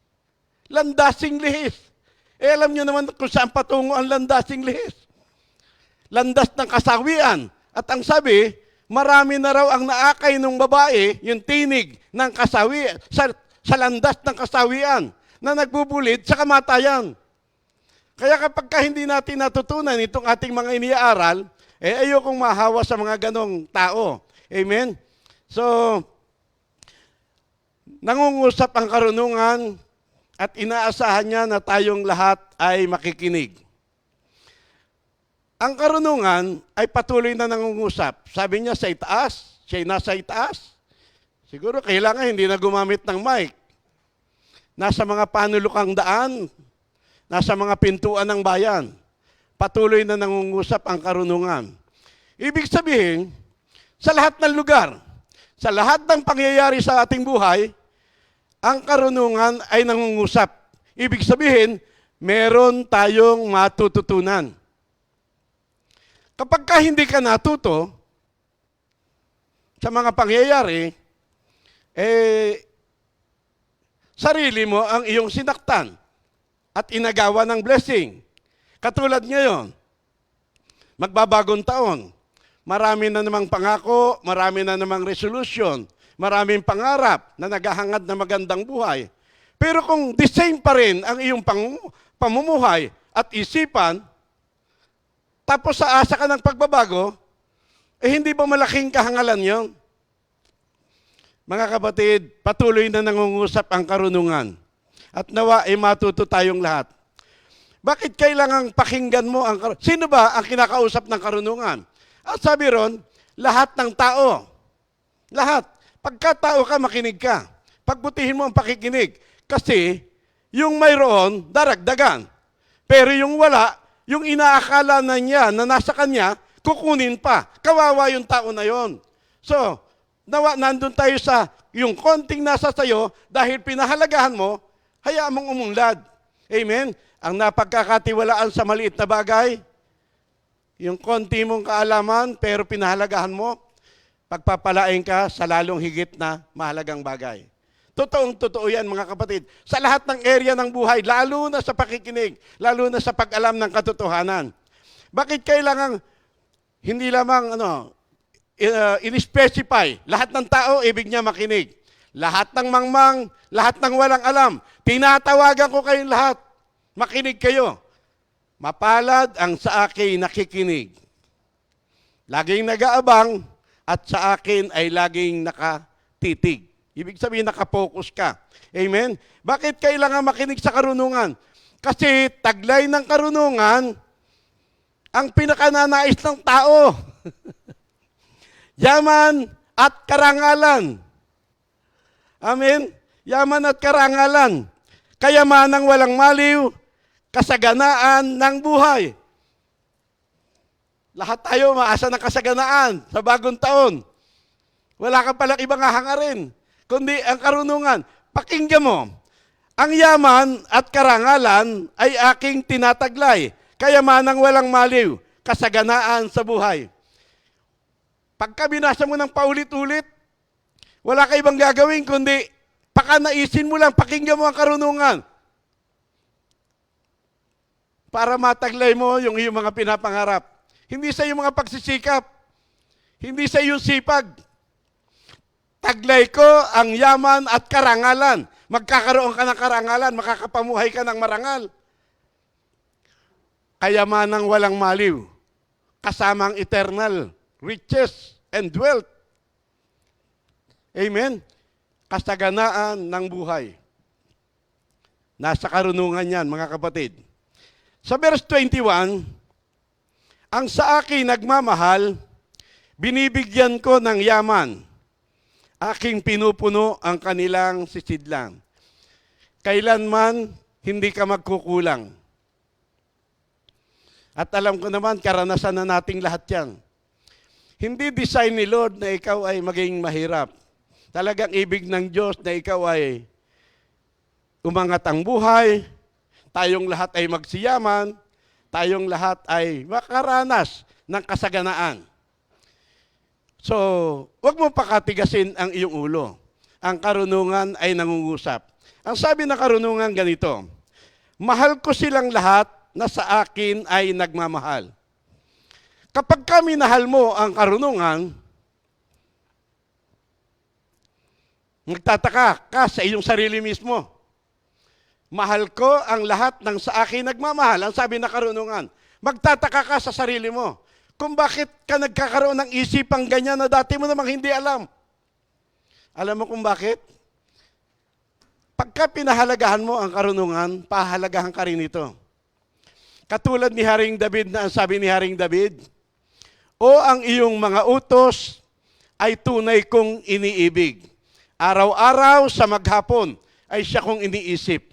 Landasing lihis. Alam niyo naman kung saan patungo ang landasing lihis. Landas ng kasawian. At ang sabi, marami na raw ang naakay ng babae, yung tinig ng kasawian, sa landas ng kasawian na nagbubulid sa kamatayan. Kaya kapag hindi natin natutunan itong ating mga iniaaral, ayokong mahawa sa mga ganong tao. Amen? So, nangungusap ang karunungan at inaasahan niya na tayong lahat ay makikinig. Ang karunungan ay patuloy na nangungusap. Sabi niya sa itaas, siya'y nasa itaas. Siguro kailangan hindi na gumamit ng mic. Nasa mga panulukang daan, nasa mga pintuan ng bayan. Patuloy na nangungusap ang karunungan. Ibig sabihin, sa lahat ng lugar, sa lahat ng pangyayari sa ating buhay, ang karunungan ay nangungusap. Ibig sabihin, meron tayong matututunan. Kapag hindi ka natuto sa mga pangyayari, sarili mo ang iyong sinaktan at inagawa ng blessing. Katulad ngayon, magbabagong taon, marami na namang pangako, marami na namang resolution, maraming pangarap na naghahangad na magandang buhay. Pero kung the same pa rin ang iyong pamumuhay at isipan, tapos sa asa ka ng pagbabago, hindi ba malaking kahangalan yon? Mga kapatid, patuloy na nangungusap ang karunungan. At nawa ay matuto tayong lahat. Bakit kailangang pakinggan mo ang karunungan? Sino ba ang kinakausap ng karunungan? At sabi ron, lahat ng tao. Lahat. Pagkatao ka, makinig ka. Pagbutihin mo ang pakikinig. Kasi, yung mayroon, daragdagan. Pero yung wala, yung inaakala na niya, na nasa kanya, kukunin pa. Kawawa yung tao na yon. So, nandun tayo sa yung konting nasa sayo, dahil pinahalagahan mo, hayaan mong umunlad. Amen? Ang napagkakatiwalaan sa maliit na bagay, yung konti mong kaalaman, pero pinahalagahan mo, pagpapalain ka sa lalong higit na mahalagang bagay. Totoo yan mga kapatid. Sa lahat ng area ng buhay, lalo na sa pakikinig, lalo na sa pag-alam ng katotohanan. Bakit kailangan hindi lamang in-specify, lahat ng tao ibig niya makinig. Lahat ng mangmang, lahat ng walang alam, tinatawagan ko kayong lahat. Makinig kayo. Mapalad ang sa akin nakikinig. Laging nag-aabang at sa akin ay laging nakatitig. Ibig sabihin, nakapokus ka. Amen? Bakit kailangan makinig sa karunungan? Kasi taglay ng karunungan, ang pinakananais ng tao. Yaman at karangalan. Amen? Yaman at karangalan. Kayamanang walang maliw, kasaganaan ng buhay. Lahat tayo maasa ng kasaganaan sa bagong taon. Wala ka palang ibang hahangarin, kundi ang karunungan. Pakinggan mo, ang yaman at karangalan ay aking tinataglay, kayamanang walang maliw, kasaganaan sa buhay. Pagka binasa mo ng paulit-ulit, wala ka ibang gagawin, kundi pakanaisin mo lang, pakinggan mo ang karunungan. Para mataglay mo yung iyong mga pinapangarap. Hindi sa iyong mga pagsisikap, hindi sa iyong sipag. Taglay ko ang yaman at karangalan. Magkakaroon ka ng karangalan, makakapamuhay ka ng marangal. Kayamanang walang maliw, kasamang eternal riches and wealth. Amen? Kasaganaan ng buhay. Nasa karunungan yan, mga kapatid. Sa verse 21, ang sa akin nagmamahal, binibigyan ko ng yaman. Aking pinupuno ang kanilang sisidlan. Kailanman hindi ka magkukulang. At alam ko naman, karanasan na nating lahat yan. Hindi design ni Lord na ikaw ay maging mahirap. Talagang ibig ng Diyos na ikaw ay umangat ang buhay, tayong lahat ay magsiyaman, tayong lahat ay makaranas ng kasaganaan. So, wag mo pakatigasin ang iyong ulo. Ang karunungan ay nangungusap. Ang sabi ng karunungan ganito, mahal ko silang lahat na sa akin ay nagmamahal. Kapag kami minahal mo ang karunungan, nagtataka ka sa iyong sarili mismo. Mahal ko ang lahat ng sa akin nagmamahal. Ang sabi ng karunungan, magtataka ka sa sarili mo kung bakit ka nagkakaroon ng isipang ganyan na dati mo namang hindi alam. Alam mo kung bakit? Pagka pinahalagahan mo ang karunungan, pahalagahan ka rin ito. Katulad ni Haring David na ang sabi ni Haring David, o ang iyong mga utos ay tunay kong iniibig. Araw-araw sa maghapon ay siya kong iniisip.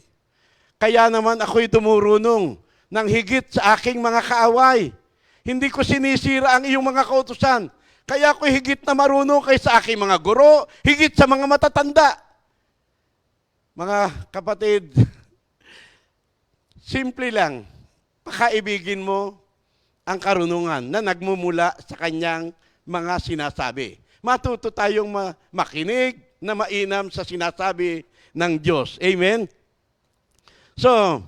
Kaya naman ako'y dumurunong ng higit sa aking mga kaaway. Hindi ko sinisira ang iyong mga kautusan. Kaya ako'y higit na marunong kaysa aking mga guro, higit sa mga matatanda. Mga kapatid, simple lang, pakaibigin mo ang karunungan na nagmumula sa kanyang mga sinasabi. Matuto tayong makinig na mainam sa sinasabi ng Diyos. Amen? So,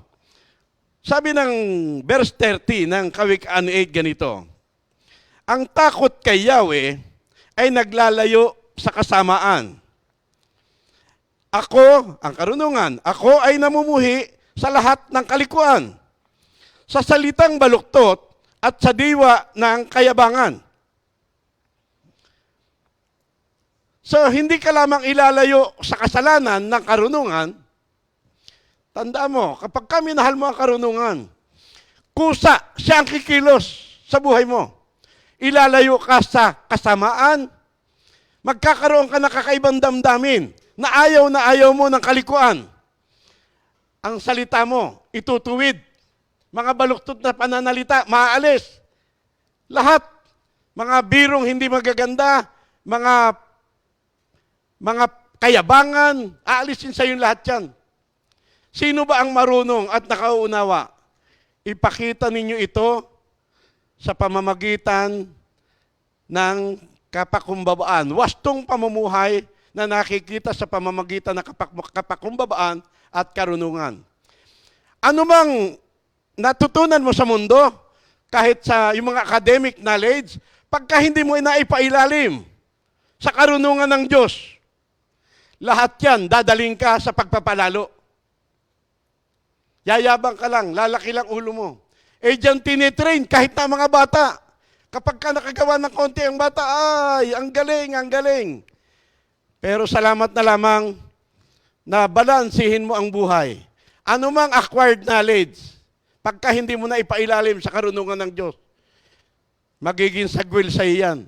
sabi ng verse 30 ng Kawikaan 8 ganito, ang takot kay Yahweh ay naglalayo sa kasamaan. Ako, ang karunungan, ako ay namumuhi sa lahat ng kalikuan, sa salitang baluktot at sa diwa ng kayabangan. So, hindi ka lamang ilalayo sa kasalanan ng karunungan. Tandaan mo, kapag ka minahal mo ang karunungan, kusa siya ang kikilos sa buhay mo. Ilalayo ka sa kasamaan, magkakaroon ka ng kakaibang damdamin na ayaw mo ng kalikuan. Ang salita mo, itutuwid. Mga baluktot na pananalita, maaalis. Lahat, mga birong hindi magaganda, mga kayabangan, aalisin sa yung lahat yan. Sino ba ang marunong at nakauunawa? Ipakita ninyo ito sa pamamagitan ng kapakumbabaan. Wastong pamumuhay na nakikita sa pamamagitan ng kapakumbabaan at karunungan. Ano mang natutunan mo sa mundo, kahit sa yung mga academic knowledge, pagka hindi mo inaipailalim sa karunungan ng Diyos, lahat yan, dadaling ka sa pagpapalalo. Yayabang ka lang, lalaki lang ulo mo. Eh dyan tinitrain kahit na mga bata. Kapag ka nakagawa ng konti ang bata, ay, ang galing, ang galing. Pero salamat na lamang na balansihin mo ang buhay. Ano mang acquired knowledge, pagka hindi mo na ipailalim sa karunungan ng Diyos, magiging sagwil sa iyan.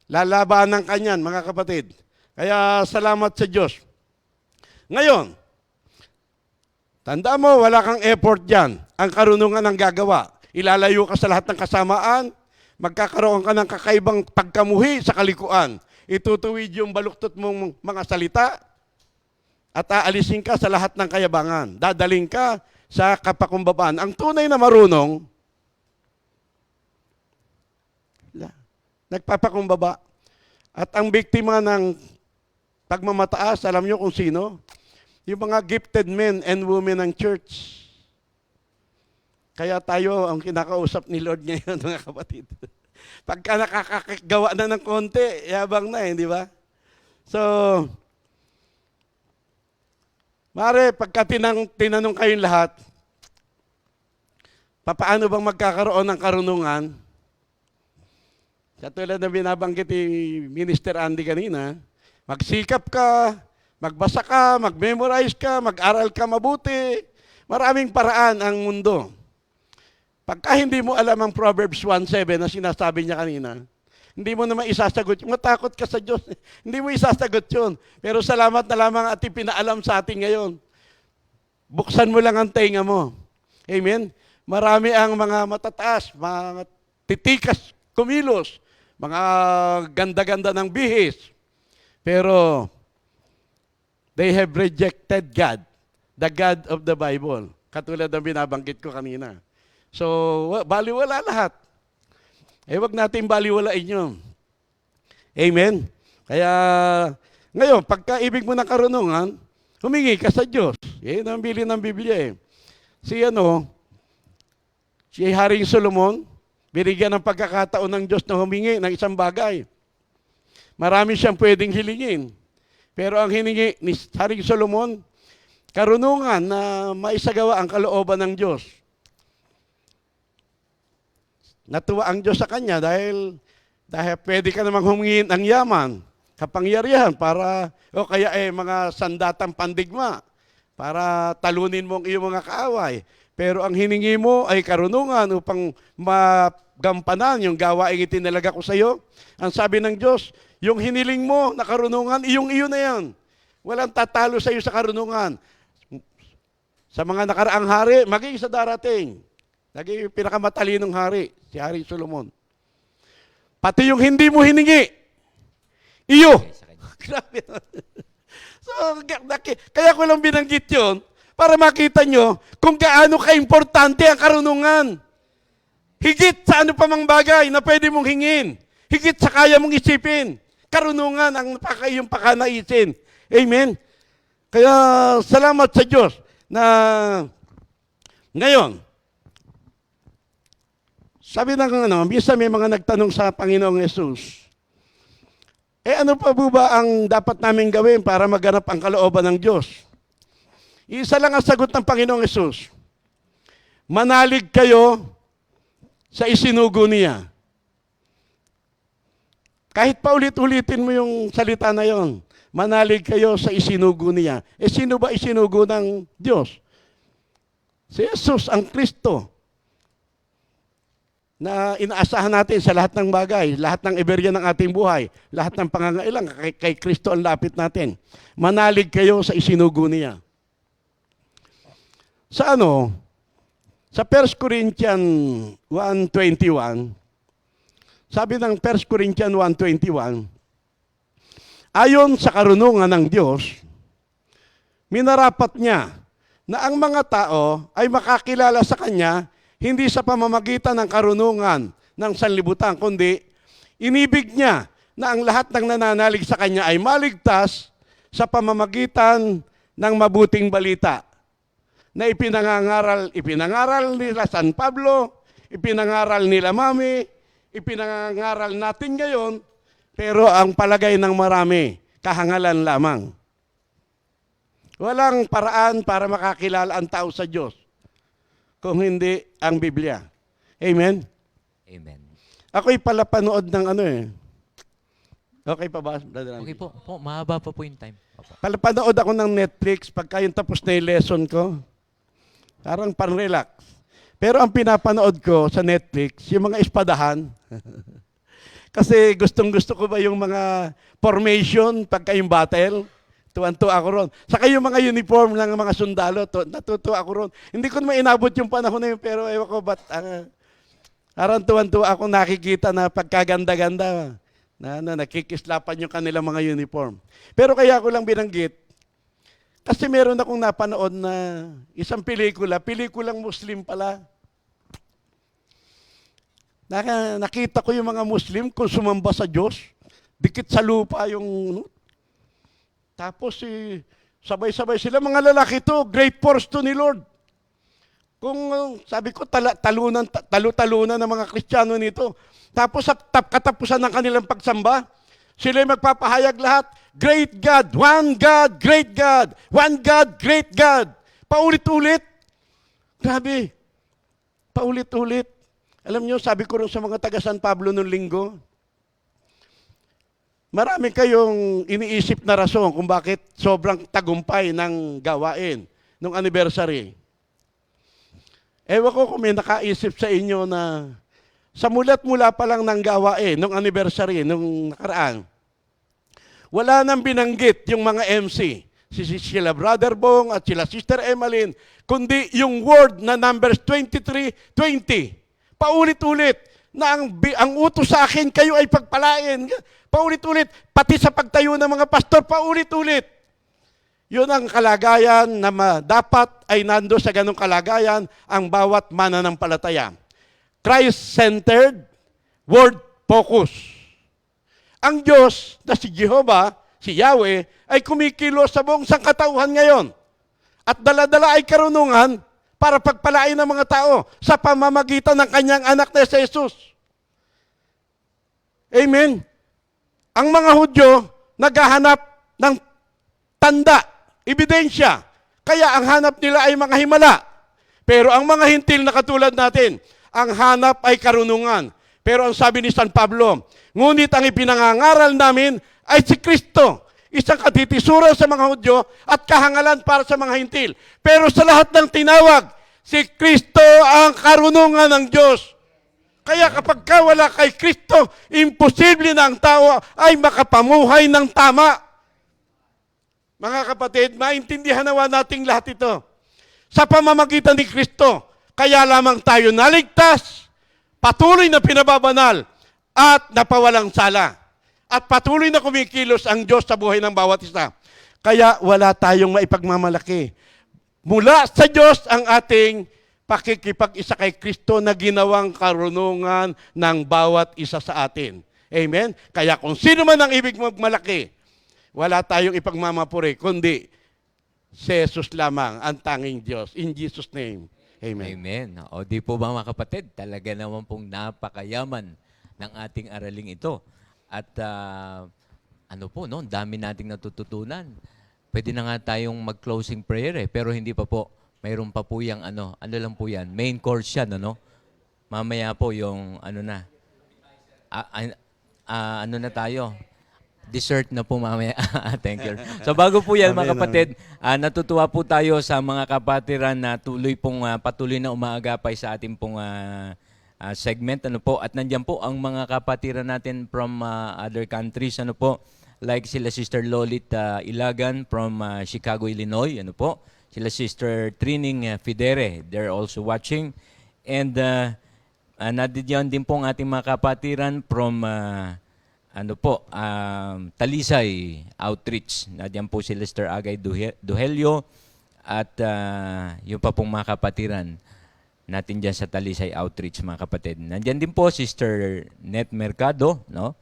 Lalabanan ka niyan, mga kapatid. Kaya salamat sa Diyos. Ngayon, tanda mo, wala kang effort dyan. Ang karunungan ang gagawa. Ilalayo ka sa lahat ng kasamaan, magkakaroon ka ng kakaibang pagkamuhi sa kalikuan. Itutuwid yung baluktot mong mga salita at aalisin ka sa lahat ng kayabangan. Dadaling ka sa kapakumbabaan. Ang tunay na marunong, nagpapakumbaba. At ang biktima ng pagmamataas, alam nyo kung sino? Yung mga gifted men and women ng church. Kaya tayo ang kinakausap ni Lord ngayon, mga kapatid. Pagka nakakagawa na ng konti, yabang na di ba? So, mare, pagka tinanong kayong lahat, paano bang magkakaroon ng karunungan? Katulad na binabanggit ni Minister Andy kanina, magsikap ka, magbasa ka, mag-memorize ka, mag-aral ka mabuti. Maraming paraan ang mundo. Pagka hindi mo alam ang Proverbs 1:7 na sinasabi niya kanina, hindi mo naman isasagot. Matakot ka sa Diyos. Hindi mo isasagot yun. Pero salamat na lamang at ipinaalam sa atin ngayon. Buksan mo lang ang tenga mo. Amen? Marami ang mga matataas, mga titikas, kumilos, mga ganda-ganda ng bihis. Pero they have rejected God, the God of the Bible. Katulad ng binabanggit ko kanina. So, baliwala lahat. Eh, wag natin baliwalain yun. Amen? Kaya, ngayon, pagka ibig mo ng karunungan, humingi ka sa Diyos. Yan ang bili ng Biblia eh. Si Haring Solomon, binigyan ng pagkakataon ng Diyos na humingi ng isang bagay. Marami siyang pwedeng hilingin. Pero ang hiningi ni Haring Solomon, karunungan na maisagawa ang kalooban ng Diyos. Natuwa ang Diyos sa kanya dahil pwede ka namang humingi ng yaman, kapangyarihan para, o kaya mga sandatang pandigma para talunin mo ang iyong mga kaaway. Pero ang hiningi mo ay karunungan upang magampanan yung gawaing itinalaga ko sa iyo. Ang sabi ng Diyos, yung hiniling mo na karunungan, iyo na yan. Walang tatalo sa iyo sa karunungan. Sa mga nakaraang hari, maging sa darating. Naging pinakamatalinong hari, si Haring Solomon. Pati yung hindi mo hiningi, iyo. Grabe. So, kaya ko lang binanggit yun para makita nyo kung gaano ka-importante ang karunungan. Higit sa ano pa mang bagay na pwede mong hingin. Higit sa kaya mong isipin. Karunungan ang iyong pakanaisin. Amen? Kaya salamat sa Diyos na ngayon, sabi ng minsan may mga nagtanong sa Panginoong Yesus, ano pa po ba ang dapat namin gawin para maganap ang kalooban ng Diyos? Isa lang ang sagot ng Panginoong Yesus. Manalig kayo sa isinugo niya. Kahit pa ulit-ulitin mo yung salita na yon, manalig kayo sa isinugo niya. Sino ba isinugo ng Diyos? Si Jesus, ang Kristo, na inaasahan natin sa lahat ng bagay, lahat ng iberya ng ating buhay, lahat ng pangangailang, kay Kristo ang lapit natin. Manalig kayo sa isinugo niya. Sa sa 1 Corinthians 1:21, sabi ng 1 Corinthians 1:21, ayon sa karunungan ng Diyos, minarapat niya na ang mga tao ay makakilala sa Kanya hindi sa pamamagitan ng karunungan ng sanlibutan, kundi inibig niya na ang lahat ng nananalig sa Kanya ay maligtas sa pamamagitan ng mabuting balita na ipinangaral nila San Pablo, ipinangaral nila Mami, ipinangaral natin ngayon, pero ang palagay ng marami, kahangalan lamang. Walang paraan para makakilala ang tao sa Diyos kung hindi ang Biblia. Amen? Amen. Ako'y pala panood ng Okay pa ba, Brother Andy? Okay po, mahaba pa po yung time. Palapanood ako ng Netflix pagka yung tapos na yung lesson ko. Parang pan-relax. Pero ang pinapanood ko sa Netflix, yung mga espadahan. Kasi gustong-gusto ko ba yung mga formation pagka yung battle. Tuwan-tuwa ako ron. Saka yung mga uniform ng mga sundalo, natutuwa ako ron. Hindi ko naman inabot yung panahon na yun, pero ewan ko ba't parang tuwan-tuwa ako nakikita na pagkaganda-ganda na nakikislapan yung kanilang mga uniform. Pero kaya ko lang binanggit, kasi meron akong napanood na isang pelikulang Muslim pala. Nakita ko yung mga Muslim kung sumamba sa Diyos, dikit sa lupa yung... Tapos sabay-sabay sila, mga lalaki to, great force to ni Lord. Kung sabi ko, talunan ng mga Kristiyano nito. Tapos sa katapusan ng kanilang pagsamba, sila magpapahayag lahat, great God, one God, great God, one God, great God. Paulit-ulit. Grabe. Paulit-ulit. Alam niyo, sabi ko rin sa mga taga San Pablo noong linggo, marami kayong iniisip na rason kung bakit sobrang tagumpay ng gawain nung anniversary. Ewan ko kung may nakaisip sa inyo na sa mulat-mula pa lang ng gawain nung anniversary, nung nakaraan, wala nang binanggit yung mga MC, sila Brother Bong at sila Sister Emmeline, kundi yung word na Numbers 23:20. Paulit-ulit na ang utos sa akin, kayo ay pagpalain. Paulit-ulit, pati sa pagtayo ng mga pastor, paulit-ulit. Yun ang kalagayan na dapat ay nando sa ganong kalagayan ang bawat mananampalataya. Christ-centered, word focus. ang Diyos na si Jehovah, si Yahweh, ay kumikilos sa buong sangkatauhan ngayon. At dala-dala ay karunungan para pagpalain ng mga tao sa pamamagitan ng kanyang anak na si Jesus. Amen. Ang mga Hudyo naghahanap ng tanda, ebidensya. Kaya ang hanap nila ay mga himala. Pero ang mga hintil na katulad natin, ang hanap ay karunungan. Pero ang sabi ni San Pablo, ngunit ang ipinangangaral namin ay si Kristo. Isang katitisura sa mga Hudyo at kahangalan para sa mga hintil. Pero sa lahat ng tinawag, si Kristo ang karunungan ng Diyos. Kaya kapag wala kay Kristo, imposible na ang tao ay makapamuhay ng tama. Mga kapatid, maintindihan nawa nating lahat ito. Sa pamamagitan ni Kristo, kaya lamang tayo naligtas, patuloy na pinababanal, at napawalang sala. At patuloy na kumikilos ang Diyos sa buhay ng bawat isa. Kaya wala tayong maipagmamalaki. Mula sa Diyos ang ating pakikipag-isa kay Kristo na ginawang karunungan ng bawat isa sa atin. Amen? Kaya kung sino man ang ibig magmalaki, wala tayong ipagmamapuri, kundi si Jesus lamang ang tanging Diyos. In Jesus' name. Amen. Amen. O di po ba mga kapatid, talaga naman pong napakayaman ng ating araling ito. At ano po, no, dami nating natututunan. Pwede na nga tayong mag-closing prayer pero hindi pa po. Mayroon pa po yung ano lang po yan, main course yan, ano? Mamaya po yung ano na, ano na tayo, dessert na po mamaya. Thank you. So bago po yan mga kapatid, natutuwa po tayo sa mga kapatiran na patuloy na umaagapay sa ating pong segment, ano po, at nandiyan po ang mga kapatiran natin from other countries, ano po, like sila Sister Lolit Ilagan from Chicago, Illinois, ano po, sila Sister Trining Fidere, they're also watching. And nadidiyan din po ang ating mga kapatiran from Talisay Outreach. Nadiyan po si Sister Agay Duhelio at yung pa pong mga kapatiran natin dyan sa Talisay Outreach, mga kapatid. Nandiyan din po Sister Net Mercado, no?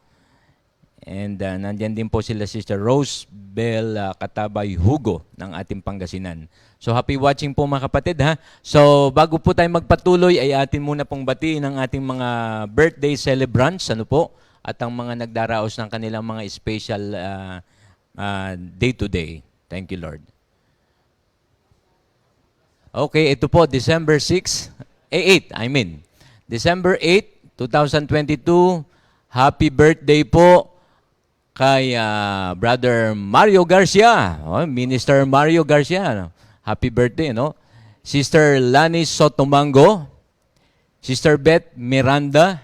And nandiyan din po sila Sister Rose Bell Katabay Hugo ng ating Pangasinan. So happy watching po mga kapatid, ha. So bago po tayo magpatuloy ay atin muna pong batiin ang ating mga birthday celebrants, ano po, at ang mga nagdaraos ng kanilang mga special day to day. Thank you, Lord. Okay, ito po December 8, December 8, 2022. Happy birthday po kay Brother Mario Garcia, Minister Mario Garcia. Happy birthday, no? Sister Lani Sotomango, Sister Beth Miranda,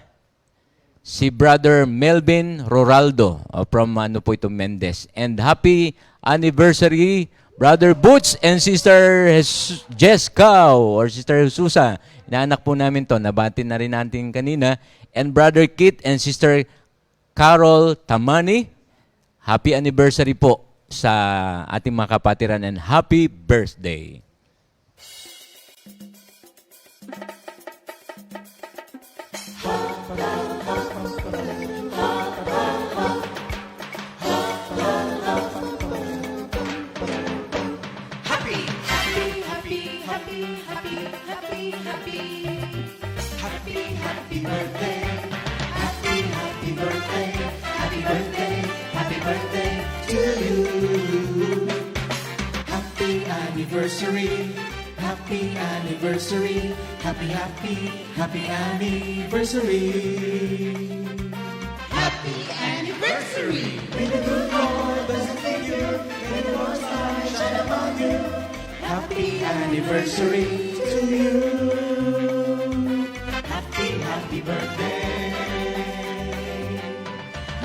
si Brother Melvin Roraldo from Mendez. And happy anniversary Brother Butch and Sister Jessica or Sister Jesusa. Inaanak po namin to, nabati na rin natin kanina. And Brother Kit and Sister Carol Tamani. Happy anniversary po sa ating mga kapatiran and happy birthday. Happy anniversary, happy anniversary. Happy anniversary! May the good Lord bless and thank you, may the Lord's light shine upon you. Happy anniversary to you. Happy birthday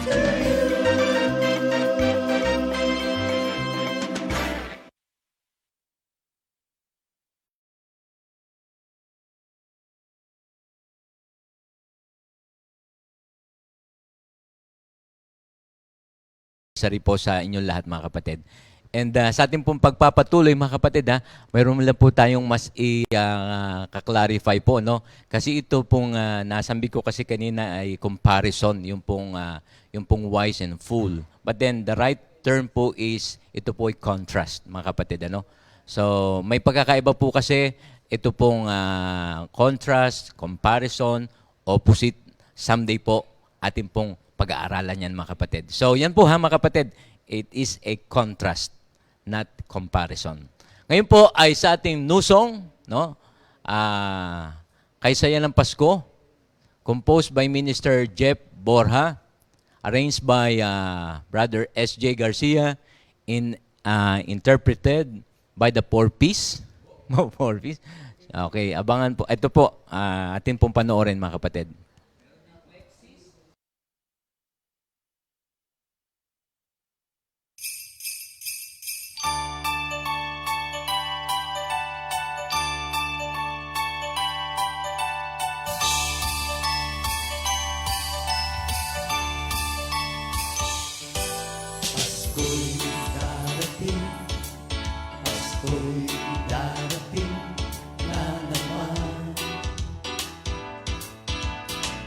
to you. Sari po sa inyong lahat mga kapatid. And sa ating pong pagpapatuloy, mga kapatid, mayroon lang po tayong mas i-clarify po, no? Kasi ito pong nasambi ko kasi kanina ay comparison, yung pong wise and fool. But then the right term po is, ito po ay contrast, mga kapatid, ano? So, may pagkakaiba po kasi, ito pong contrast, comparison, opposite, someday po, ating pong pag-aaralan yan, mga kapatid. So, yan po ha, mga kapatid, it is a contrast, not comparison. Ngayon po ay sa ating new song, no? Kaysa Yan ang Pasko, composed by Minister Jeff Borja, arranged by Brother S.J. Garcia, interpreted by the Four Piece. Four Piece. Okay, abangan po. Ito po, atin pong panoorin, mga kapatid. Pasko'y darating, Pasko'y darating na naman.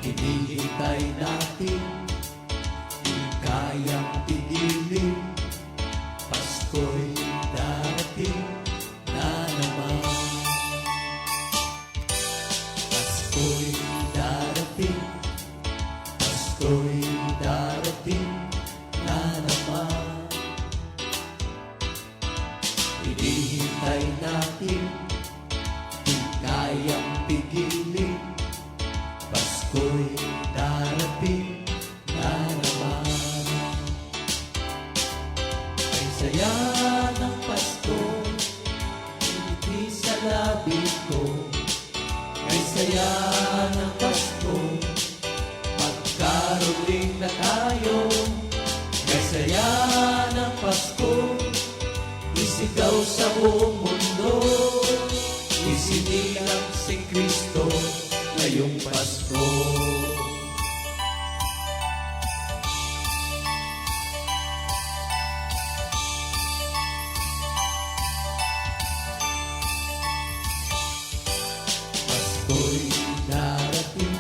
Hinihintay natin, di kayang pigilin. Pasko'y darating na naman. Pasko'y darating, Pasko'y darating na naman. Hinihintay natin, di kayang pigilin. Pasko'y darating na naman. Ay saya ng Pasko, hindi sa labi ko. Ay saya ng Pasko, magkaroling na tayo. Ay saya ng Pasko, isigaw sa buong mundo. Isinilang si Kristo ngayong Pasko. Pasko'y darating,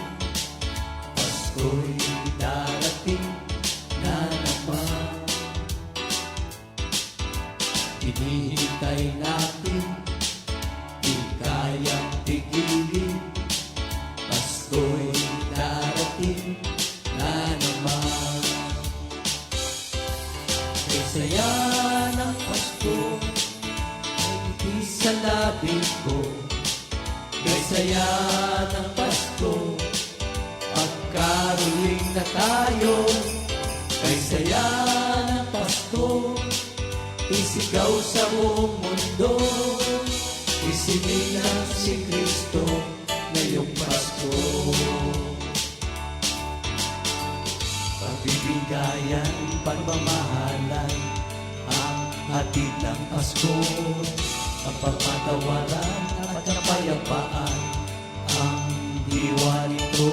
Pasko'y darating na naman. Hinihintay natin, di kayang tigilin. Pasko'y darating na naman. Kay saya ng Pasko, ay ngiti sa labi ko. Kay saya ng Pasko, magkaroling na tayo. Kay saya ng Pasko, isigaw sa buong mundo. Isinilang si Kristo ngayong Pasko. Pagbibigayan, pagmamahalan, ang hatid ng Pasko. Pagpapatawaran at kapayapaan, ang diwa nito.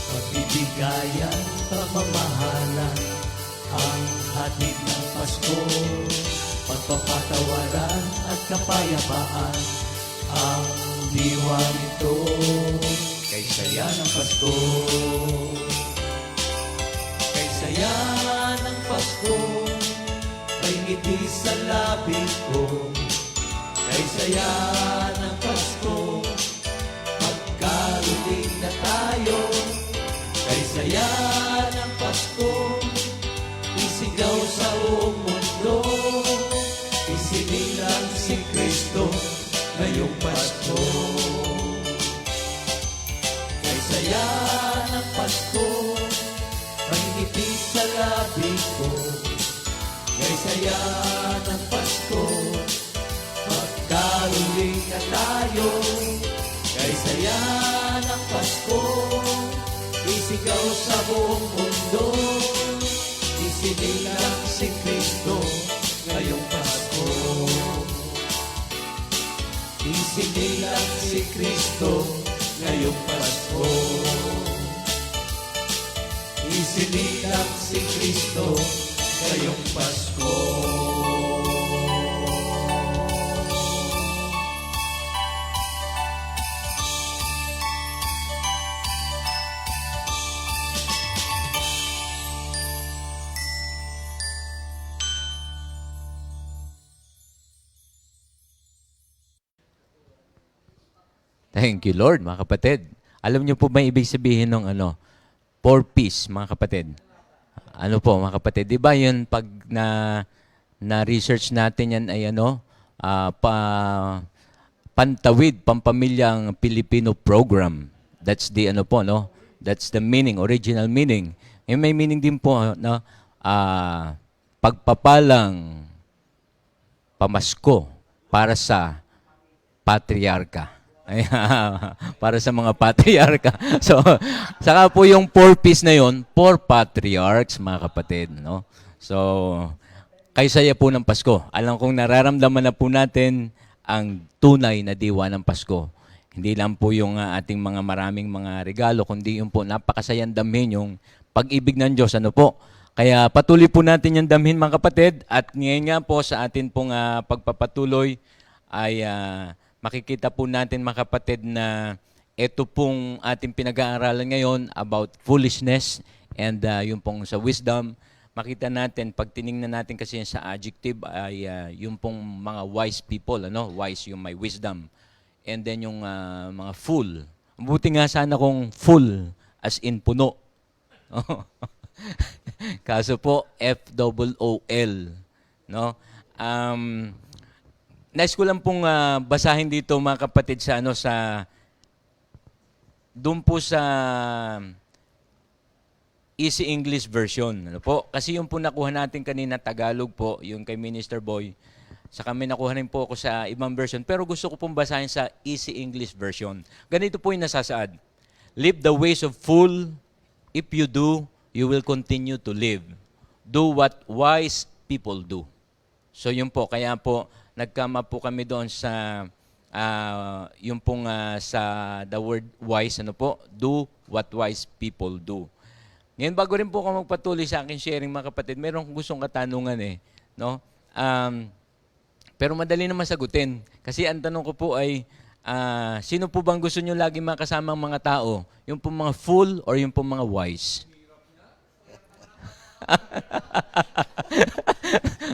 Pagbibigayan, pagmamahalan, ang hatid ng Pasko. Pagpapatawaran at kapayapaan, ang diwa nito. Kay saya ng Pasko, kay saya ng Pasko, may ngiti sa labi ko. Kay saya ng Pasko, magkaroling na tayo. Kay saya ng Pasko, isigaw sa buong mundo. Isinilang si Kristo ngayong Pasko. Kay saya ng Pasko, may ngiti sa labi ko. Kay saya ng Pasko, magkaroling na tayo. Kay saya ng Pasko, isigaw sa buong mundo. Isinilang si Kristo ngayong Pasko. Isinilang si Kristo ngayong Pasko. Isinilang si Kristo ngayong Pasko. Thank you, Lord, mga kapatid. Alam niyo po ba yung ibig sabihin ng four-piece, mga kapatid? Ano po, mga kapatid? Di ba yun, pag na-research natin yan ay Pantawid, Pampamilyang Pilipino Program. That's the That's the meaning, original meaning. May meaning din po, pagpapalang pamasko para sa patriarka. Para sa mga patriarka. So, saka po yung four-piece na yon, four patriarchs, mga kapatid. No? So, kay saya po ng Pasko. Alam kong nararamdaman na po natin ang tunay na diwa ng Pasko. Hindi lang po yung ating mga maraming mga regalo, kundi yung po napakasayang damhin yung pag-ibig ng Diyos. Ano po? Kaya patuloy po natin yung damhin, mga kapatid. At ngayon nga po sa atin pong pagpapatuloy ay makikita po natin, mga kapatid, na ito pong ating pinag-aaralan ngayon about foolishness and yung pong sa wisdom. Makita natin, pag tiningnan natin kasi sa adjective ay yung pong mga wise people, wise yung may wisdom. And then yung mga fool. Buti nga sana kung full as in puno. Kaso po, F-O-O-L. No? Nais ko lang pong basahin dito, mga kapatid, doon po sa Easy English Version. Ano po? Kasi yung po nakuha natin kanina, Tagalog po, yung kay Minister Boy. Saka may nakuha rin po ako sa ibang version. Pero gusto ko pong basahin sa Easy English Version. Ganito po yung nasasaad. Live the ways of fool. If you do, you will continue to live. Do what wise people do. So yun po, kaya po, nagkama po kami doon sa, yung pong sa the word wise, do what wise people do. Ngayon, bago rin po ako magpatuloy sa akin sharing, mga kapatid, meron kong gustong katanungan no? Pero madali naman sagutin. Kasi ang tanong ko po ay, sino po bang gusto nyo lagi makasama ang mga tao? Yung pong mga fool or yung pong mga wise?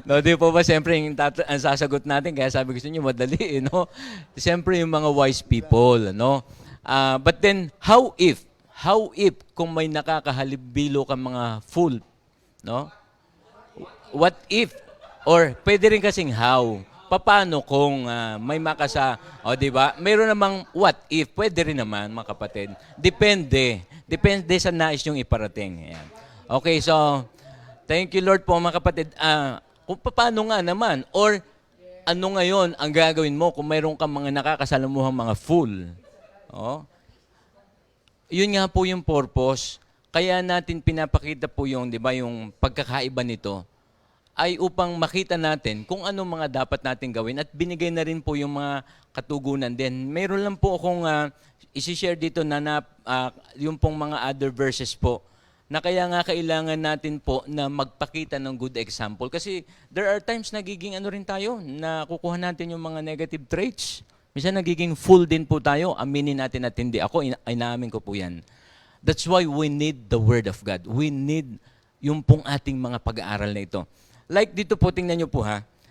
No, di po ba, siyempre, ang sasagot natin, kaya sabi gusto niyo madali, no? Siyempre, yung mga wise people, no? But then, how if, kung may nakakahalibilo ka mga fool, no? What if, or pwede rin kasing how, paano kung may di ba? Mayroon namang what if, pwede rin naman, mga kapatid. Depende sa nais yung iparating. Ayan. Okay, so, thank you, Lord po, mga kapatid. Kung paano nga naman, or ano ngayon ang gagawin mo kung mayroon kang mga nakakasalamuhang mga fool. Oh. Yun nga po yung purpose. Kaya natin pinapakita po yung, di ba, yung pagkakaiba nito ay upang makita natin kung ano mga dapat natin gawin at binigay na rin po yung mga katugunan din. Mayroon lang po akong isi-share dito na yung pong mga other verses po na kaya nga kailangan natin po na magpakita ng good example. Kasi there are times nagiging rin tayo, na kukuha natin yung mga negative traits. Minsan nagiging full din po tayo, aminin natin at hindi. Ako, inaamin ko po yan. That's why we need the Word of God. We need yung pong ating mga pag-aaral na ito. Like dito po, tingnan nyo po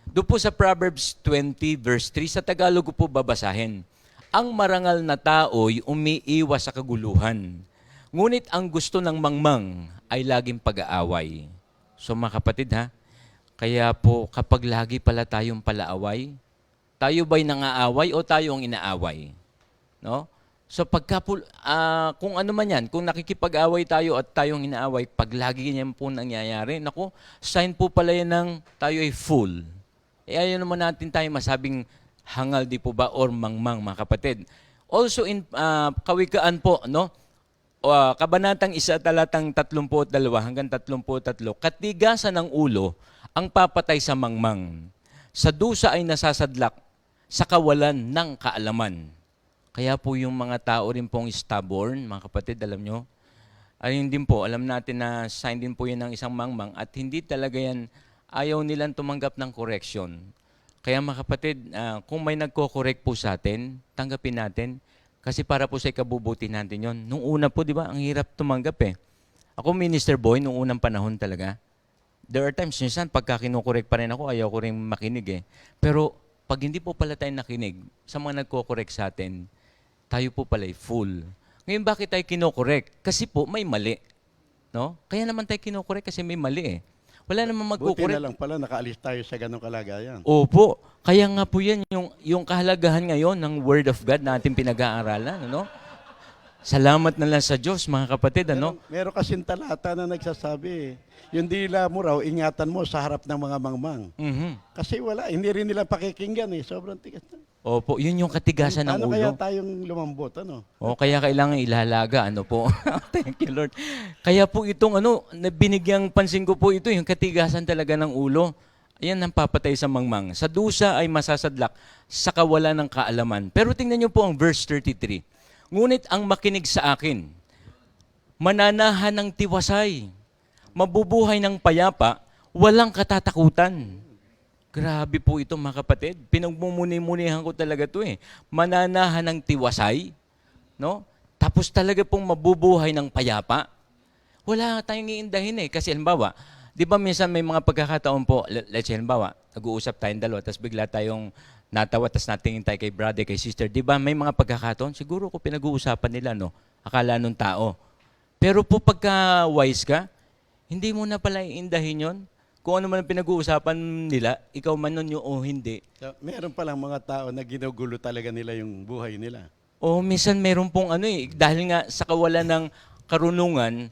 doon po sa Proverbs 20 verse 3, sa Tagalog ko po babasahin. Ang marangal na tao'y umiiwas sa kaguluhan. Ngunit ang gusto ng mangmang ay laging pag-aaway. So mga kapatid kaya po kapag lagi pala tayong palaaway, tayo ba'y nangaaway o tayo ang inaaway? No? So kung ano man yan, kung nakikipag-away tayo at tayong inaaway, pag lagi yan po nangyayari, sign po pala yan ng tayo ay fool. Ayaw naman natin tayo masabing hangal di po ba or mangmang, mga kapatid. Also in Kawikaan po, Kabanatang 1 talatang 32 hanggang 33, katigasan ng ulo ang papatay sa mangmang. Sa dusa ay nasasadlak sa kawalan ng kaalaman. Kaya po yung mga tao rin pong stubborn, mga kapatid, alam nyo, ayun din po, alam natin na sign din po yan ng isang mangmang at hindi talaga yan, ayaw nilang tumanggap ng correction. Kaya mga kapatid, kung may nagko-correct po sa atin, tanggapin natin. Kasi para po sa ikabubuti natin yon. Nung una po, di ba, ang hirap tumanggap Ako, Minister Boy, nung unang panahon talaga, there are times, minsan, pagka kinukorek pa rin ako, ayaw ko rin makinig Pero, pag hindi po pala tayo nakinig sa mga nagko-correct sa atin, tayo po pala'y full. Ngayon, bakit tayo kinokorek? Kasi po, may mali. No? Kaya naman tayo kinokorek kasi may mali eh. Wala namang Buti magkukorek. na lang pala, nakaalis tayo sa ganong kalagayan. Opo. Kaya nga po yan, yung kahalagahan ngayon ng Word of God na ating pinag-aaralan. Ano? Salamat na lang sa Diyos, mga kapatid. Ano? Meron kasing talata na nagsasabi, yung dila mo raw, ingatan mo sa harap ng mga mangmang. Mhm. Kasi wala, hindi rin nila pakikinggan eh. Sobrang tigas na. Opo, yun yung katigasan ng Ano ulo. kaya tayong lumambot, ano? O kaya kailangan ilalaga, ano po. Thank you, Lord. Kaya po itong binigyang pansin ko po ito, yung katigasan talaga ng ulo. Ayan ang papatay sa mangmang. Sa dusa ay masasadlak sa kawalan ng kaalaman. Pero tingnan niyo po ang verse 33. Ngunit ang makinig sa akin, mananahan ng tiwasay, mabubuhay ng payapa, walang katatakutan. Grabe po ito mga kapatid. Pinagmumuni-munihan ko talaga ito eh. Mananahan ng tiwasay, no? Tapos talaga pong mabubuhay ng payapa. Wala tayong iindahin eh. Kasi halimbawa, di ba minsan may mga pagkakataon po, let's say halimbawa, nag-uusap tayong dalawa, tapos bigla tayong natawa, tapos natingin tayo kay brother, kay sister. Di ba may mga pagkakataon, siguro ko pinag-uusapan nila, no? Akala nung tao. Pero po pagka wise ka, hindi mo na pala iindahin yun. Kung ano man ang pinag-uusapan nila, ikaw man nun yung o hindi. So, meron palang mga tao na ginugulo talaga nila yung buhay nila. O minsan meron pong dahil nga sa kawalan ng karunungan,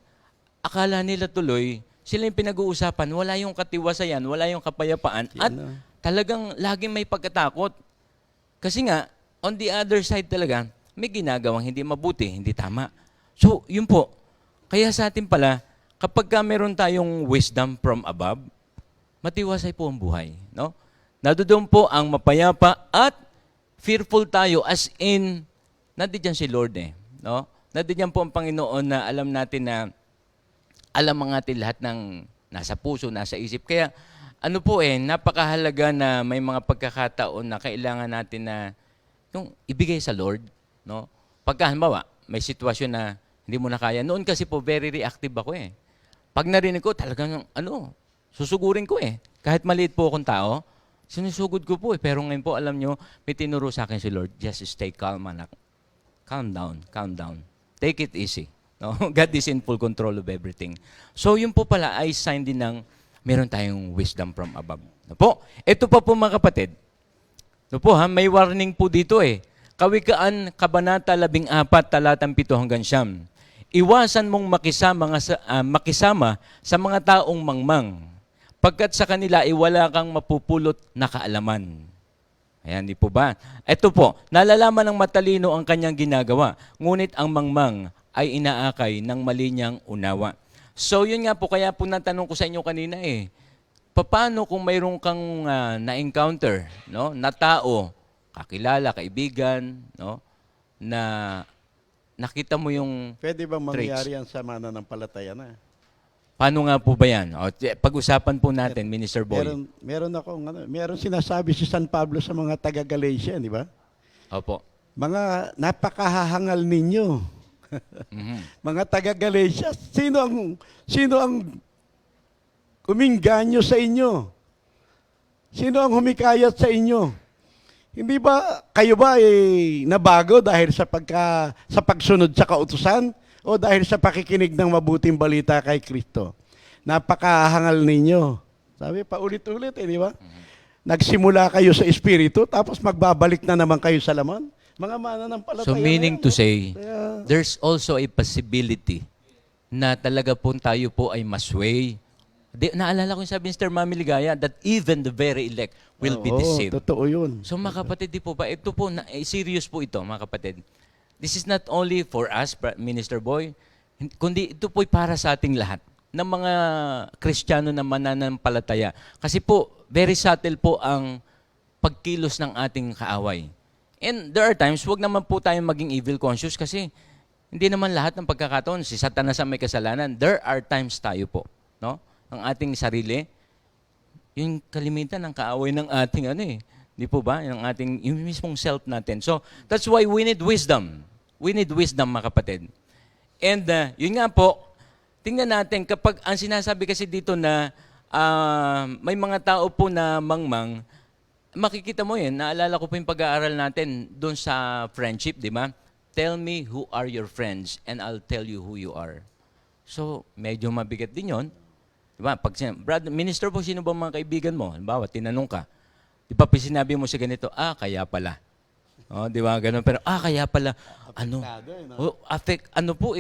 akala nila tuloy, sila yung pinag-uusapan, wala yung katiwasayan, wala yung kapayapaan, at talagang laging may pagkatakot. Kasi nga, on the other side talaga, may ginagawang hindi mabuti, hindi tama. So, yun po. Kaya sa atin pala, kapag meron tayong wisdom from above, matiwasay po ang buhay. No? Nadoon po ang mapayapa at fearful tayo as in, nandiyan si Lord eh. No? Nandiyan po ang Panginoon na alam natin na alam ang atin lahat ng nasa puso, nasa isip. Kaya ano po napakahalaga na may mga pagkakataon na kailangan natin na yung ibigay sa Lord. No? Pagka halimbawa, may sitwasyon na hindi mo na kaya. Noon kasi po, very reactive ako eh. Pag narinig ko, talagang susugurin ko eh. Kahit maliit po akong tao, sinusugod ko po eh. Pero ngayon po, alam nyo, may tinuro sa akin si Lord, just stay calm, anak. Calm down, calm down. Take it easy. No? God is in full control of everything. So, yun po pala ay sign din ng meron tayong wisdom from above. No po? Ito pa po mga kapatid. No po may warning po dito eh. Kawikaan, Kabanata 14, talatang 7 hanggang 9. Iwasan mong makisama sa mga taong mangmang, pagkat sa kanila ay wala kang mapupulot na kaalaman. Ayan, di po ba? Ito po, nalalaman ng matalino ang kanyang ginagawa, ngunit ang mangmang ay inaakay ng mali niyang unawa. So yun nga po, kaya po natanong ko sa inyo kanina paano kung mayroon kang na-encounter, no, na tao, kakilala, kaibigan, no, na nakita mo yung Pwede ba mangyari yan sa mananampalataya na? paano nga po ba yan? Pag-usapan po natin, Minister Boy. Meron sinasabi si San Pablo sa mga taga-Galatia, di ba? Opo. Mga napakahahangal ninyo. Mga taga-Galatia, sino ang kuminganyo sa inyo? Sino ang humikayat sa inyo? Hindi ba kayo ba nabago dahil sa pagsunod sa kautusan o dahil sa pakikinig ng mabuting balita kay Kristo? Napakahangal ninyo. Sabi pa ulit-ulit di ba? Nagsimula kayo sa espiritu tapos magbabalik na naman kayo sa laman. Mga mananampalataya. So meaning to say, Kaya, there's also a possibility na talaga po tayo po ay masway. Naalala ko yung sabi ni Mr. Mami Ligaya that even the very elect will be deceived. Totoo yun. So mga kapatid, di po ba? Ito po, serious po ito mga kapatid. This is not only for us, Minister Boy, kundi ito po para sa ating lahat ng mga Kristiyano na mananampalataya. Kasi po, very subtle po ang pagkilos ng ating kaaway. And there are times, wag naman po tayong maging evil conscious kasi hindi naman lahat ng pagkakataon, si Satanas ang may kasalanan. There are times tayo po, no? Ang ating sarili, yung kalimitan ng kaaway ng ating di po ba? Yung mismong self natin. So, that's why we need wisdom. We need wisdom, mga kapatid. And yun nga po, tingnan natin, kapag ang sinasabi kasi dito na may mga tao po na mangmang, makikita mo naalala ko po yung pag-aaral natin doon sa friendship, di ba? tell me who are your friends and I'll tell you who you are. So, medyo mabigat din yon. Diba? Pag brother, minister po, sino ba mga kaibigan mo? Halimbawa, tinanong ka. Di ba, sinabi mo sa ganito, kaya pala. Oh, di ba, ganun. Pero, kaya pala, ano? Ano po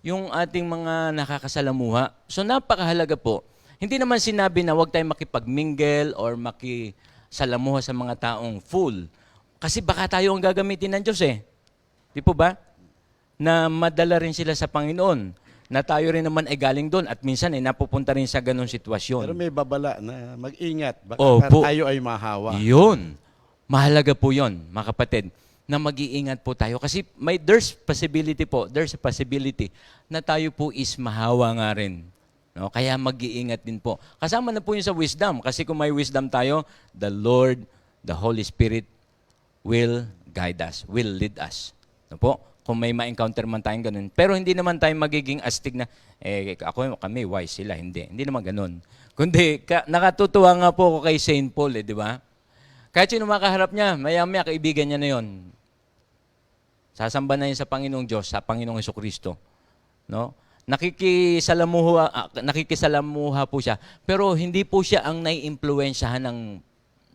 yung ating mga nakakasalamuha. So, napakahalaga po. Hindi naman sinabi na huwag tayong makipag-mingle or makisalamuha sa mga taong full. Kasi baka tayo ang gagamitin ng Diyos Di po ba? Na madala rin sila sa Panginoon. Na tayo rin naman ay galing doon at minsan napupunta rin sa ganong sitwasyon. Pero may babala na mag-ingat. Baka Opo. tayo ay mahawa. Yun. Mahalaga po yun, mga kapatid, na mag-iingat po tayo. Kasi there's a possibility na tayo po is mahawa nga rin. No? Kaya mag-iingat din po. Kasama na po yun sa wisdom. Kasi kung may wisdom tayo, the Lord, the Holy Spirit will guide us, will lead us. No po? Kung may ma-encounter man tayong ganun. Pero hindi naman tayo magiging astig na, kami wise sila. Hindi naman ganun. Kundi, nakatutuwa nga po ako kay Saint Paul, di ba? Kahit sino makaharap niya, maya-maya kaibigan niya na yon. Sasamba na yun sa Panginoong Diyos, sa Panginoong Jesucristo. No? Nakikisalamuha po siya. Pero hindi po siya ang nai-impluwensyahan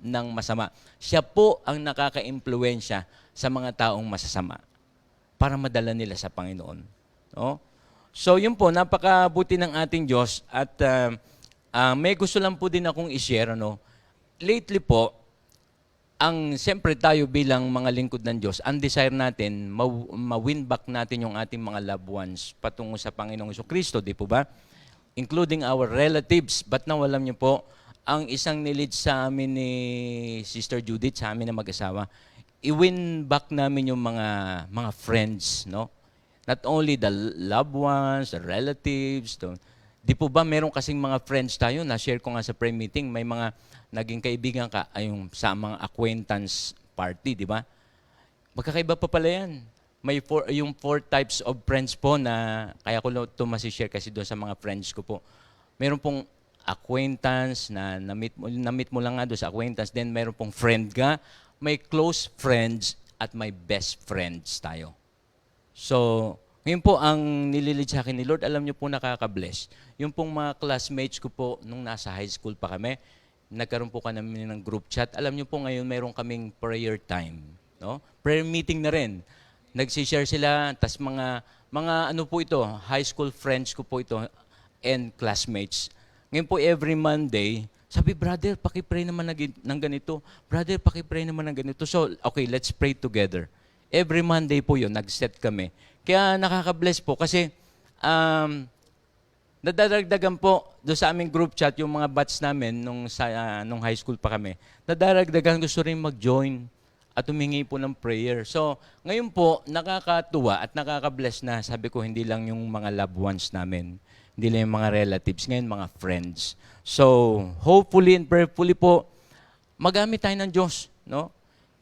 ng masama. Siya po ang nakaka-impluwensya sa mga taong masasama para madala nila sa Panginoon. No? So yun po, napakabuti ng ating Diyos at may gusto lang po din akong i-share. Lately po, siyempre tayo bilang mga lingkod ng Diyos, ang desire natin, ma-win back natin yung ating mga loved ones patungo sa Panginoong Jesucristo, di po ba? Including our relatives. But now, alam niyo po, ang isang nilid sa amin ni Sister Judith, sa amin na mag-asawa, i-win back namin yung mga friends, no? Not only the loved ones, the relatives, di po ba meron kasing mga friends tayo, na-share ko nga sa prayer meeting, may mga naging kaibigan ka yung sa mga acquaintance party, di ba? Magkakaiba pa pala yan. May yung 4 types of friends po na, kaya ko ito masishare kasi doon sa mga friends ko po. Meron pong acquaintance na na-meet mo lang nga doon sa acquaintance, then meron pong friend ka, may close friends at may best friends tayo. So, ngayon po ang nililid sa akin ni Lord, alam niyo po nakaka-bless. Yung pong mga classmates ko po nung nasa high school pa kami, nagkaroon po kami ng group chat. Alam niyo po ngayon mayroon kaming prayer time. No? Prayer meeting na rin. Nagsishare sila, tas mga ano po ito, high school friends ko po ito and classmates. Ngayon po every Monday, sabi, brother, pakipray naman ng ganito. Brother, pakipray naman ng ganito. So, okay, let's pray together. Every Monday po yun, nag-set kami. Kaya nakaka-bless po kasi nadaragdagan po doon sa aming group chat yung mga batch namin nung high school pa kami. Nadaragdagan gusto rin mag-join at humingi po ng prayer. So, ngayon po, nakakatuwa at nakaka-bless na sabi ko, hindi lang yung mga loved ones namin, hindi lang yung mga relatives, ngayon mga friends. So, hopefully and prayerfully po, magamit tayo ng Diyos, no?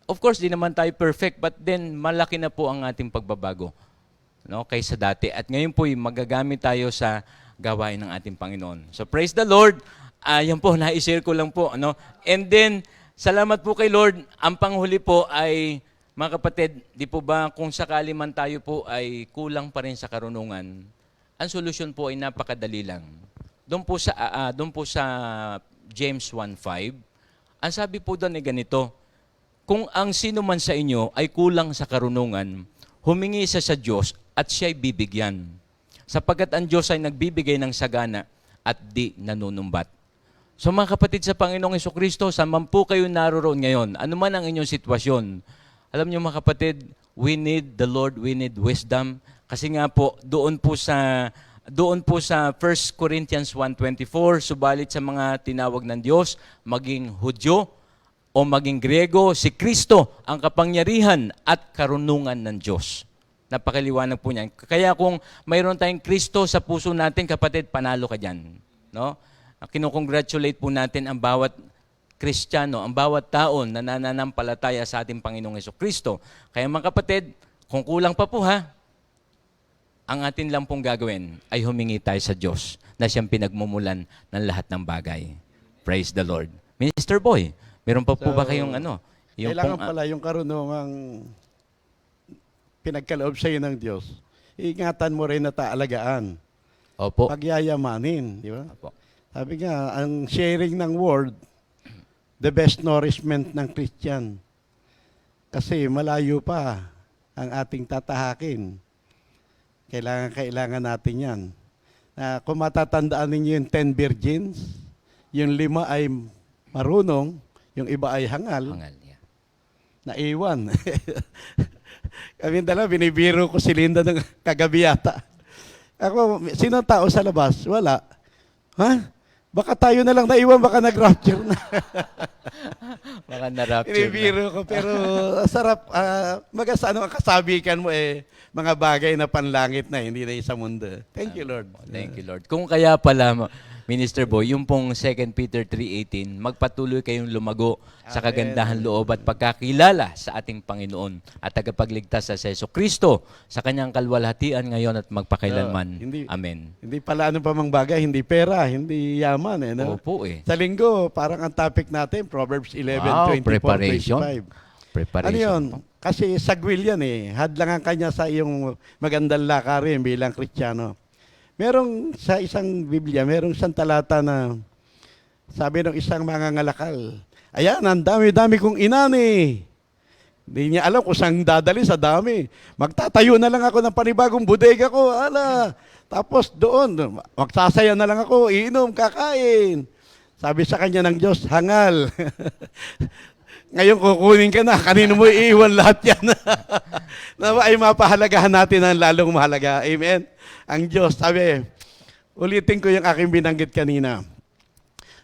Of course, di naman tayo perfect, but then malaki na po ang ating pagbabago, no? Kaysa dati. At ngayon po, magagamit tayo sa gawain ng ating Panginoon. So, praise the Lord. Yan po, na-share ko lang po, no? And then, salamat po kay Lord. Ang panghuli po ay, mga kapatid, di po ba kung sakali man tayo po ay kulang pa rin sa karunungan, ang solusyon po ay napakadali lang. Doon po sa James 1:5, ang sabi po doon ay ganito, kung ang sino man sa inyo ay kulang sa karunungan, humingi siya sa Diyos at siya'y bibigyan. Sapagkat ang Diyos ay nagbibigay ng sagana at di nanunumbat. So mga kapatid sa Panginoong Jesucristo, saan man po kayo naroroon ngayon, ano man ang inyong sitwasyon, alam niyo mga kapatid, we need the Lord, we need wisdom. Kasi nga po, doon po sa 1 Corinthians 1:24, subalit sa mga tinawag ng Diyos, maging Hudyo o maging Griego, si Kristo ang kapangyarihan at karunungan ng Diyos. Napakaliwanag po niyan. Kaya kung mayroon tayong Kristo sa puso natin, kapatid, panalo ka dyan. No? Kinukongratulate po natin ang bawat Kristiyano, ang bawat tao na nananampalataya sa ating Panginoong Jesucristo. Kaya mga kapatid, kung kulang pa po ang atin lang pong gagawin ay humingi tayo sa Diyos na siyang pinagmumulan ng lahat ng bagay. Praise the Lord. Minister Boy, meron pa po ba kayong ano? Kailangan pala yung karunungang pinagkaloob sa iyo ng Diyos, ingatan mo rin na taalagaan. Opo. Pagyayamanin, di ba? Opo. Sabi nga, ang sharing ng word, the best nourishment ng Christian. Kasi malayo pa ang ating tatahakin. Kailangan natin yan. Kung matatandaan ninyo yung 10 virgins, yung 5 ay marunong, yung iba ay hangal, Yeah. naiwan. Kami dala, binibiro ko si Linda ng kagabi yata. Ako, sino tao sa labas? Wala. Ha? Baka tayo na lang naiwan, baka nag-rapture na. Baka na-rapture na. Binibiro ko, pero sarap. Ano ang kasabikan mo mga bagay na panlangit na, hindi na sa mundo. Thank you, Lord. Thank you, Lord. Kung kaya pala, Minister Boy, yung pong 2 Peter 3:18, magpatuloy kayong lumago sa kagandahan loob at pagkakilala sa ating Panginoon at tagapagligtas sa Jesucristo sa kanyang kalwalhatian ngayon at magpakailanman. Amen. Hindi pala ano pa mang bagay, hindi pera, hindi yaman. No? Opo Sa linggo, parang ang topic natin, Proverbs 11, Wow, 24, preparation. 25. Preparation. Ano yun? Kasi sagwil yan Hadlangan kanya sa iyong magandang lakarin bilang Kristiyano. Merong sa isang Biblia, merong isang talata na sabi ng isang mangangalakal, ayan, ang dami-dami kong inani. Hindi niya alam kung saan dadali sa dami. Magtatayo na lang ako ng panibagong bodega ko. Tapos doon, magsasaya na lang ako, iinom, kakain. Sabi sa kanya ng Diyos, hangal. Ngayon kukunin ka na, kanino mo iiwan lahat yan. Na ay mapahalagahan natin ang lalong mahalaga. Amen? Ang Diyos, sabi, ulitin ko yung aking binanggit kanina.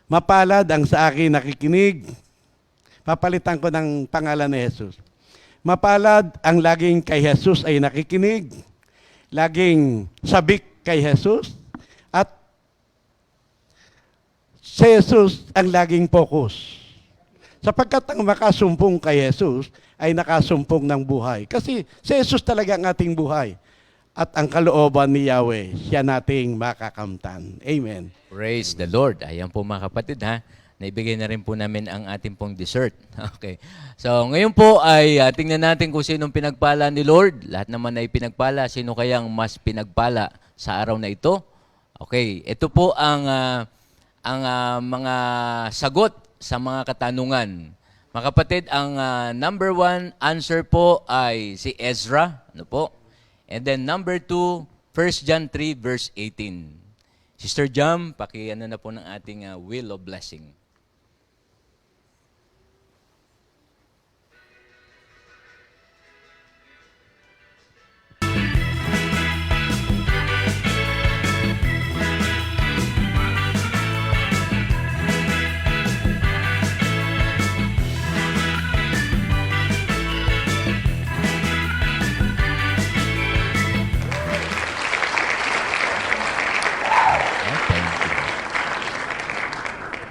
Mapalad ang sa akin nakikinig. Papalitan ko ng pangalan ni Jesus. Mapalad ang laging kay Jesus ay nakikinig. Laging sabik kay Jesus. At si Jesus ang laging focus. Sapagkat ang makasumpong kay Jesus ay nakasumpong ng buhay. Kasi si Jesus talaga ang ating buhay. At ang kalooban ni Yahweh, siya nating makakamtan. Amen. Praise the Lord. Ayan po mga kapatid naibigay na rin po namin ang ating pong dessert. Okay. So ngayon po ay tingnan natin kung sinong pinagpala ni Lord. Lahat naman ay pinagpala. Sino kayang mas pinagpala sa araw na ito? Okay. Ito po ang mga sagot sa mga katanungan. Mga kapatid, ang number 1 answer po ay si Ezra. Ano po? And then number 2, 1 John 3 verse 18. Sister Jam, paki-ano na po ng ating wheel of blessing.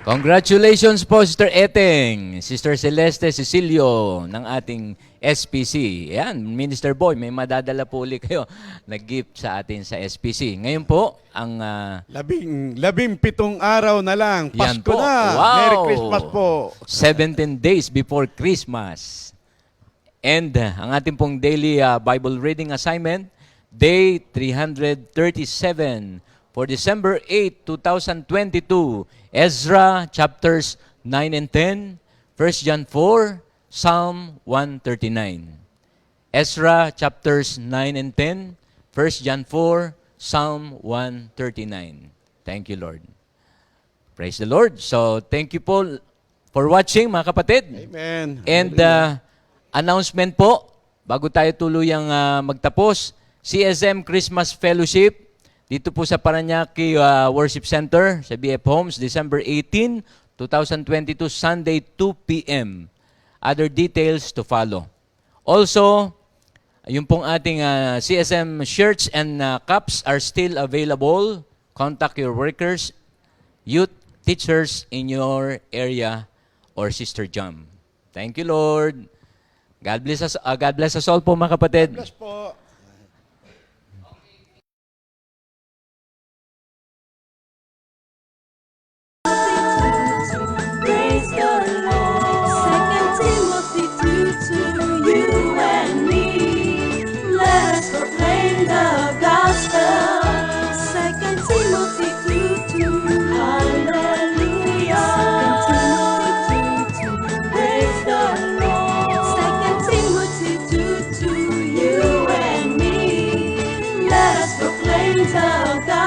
Congratulations po, Sister Eteng, Sister Celeste Cecilio ng ating SPC. Yan, Minister Boy, may madadala po ulit kayo na gift sa atin sa SPC. Ngayon po, ang... 17 araw na lang. Yan Pasko po. na. Wow. Merry Christmas po. 17 days before Christmas. And ang ating pong daily Bible reading assignment, Day 337 for December 8, 2022. Ezra chapters 9 and 10, 1 John 4, Psalm 139. Ezra chapters 9 and 10, 1 John 4, Psalm 139. Thank you, Lord. Praise the Lord. So, thank you po for watching, mga kapatid. Amen. And announcement po, bago tayo tuluyang magtapos, CSM Christmas Fellowship, dito po sa Paranaque Worship Center, sa BF Homes, December 18, 2022, Sunday, 2 p.m. Other details to follow. Also, yung pong ating CSM shirts and cups are still available. Contact your workers, youth, teachers in your area or Sister Jam. Thank you, Lord. God bless us all po, mga kapatid. Bless po. Praise the Lord. 2 Timothy 2 to you and me. sa altar.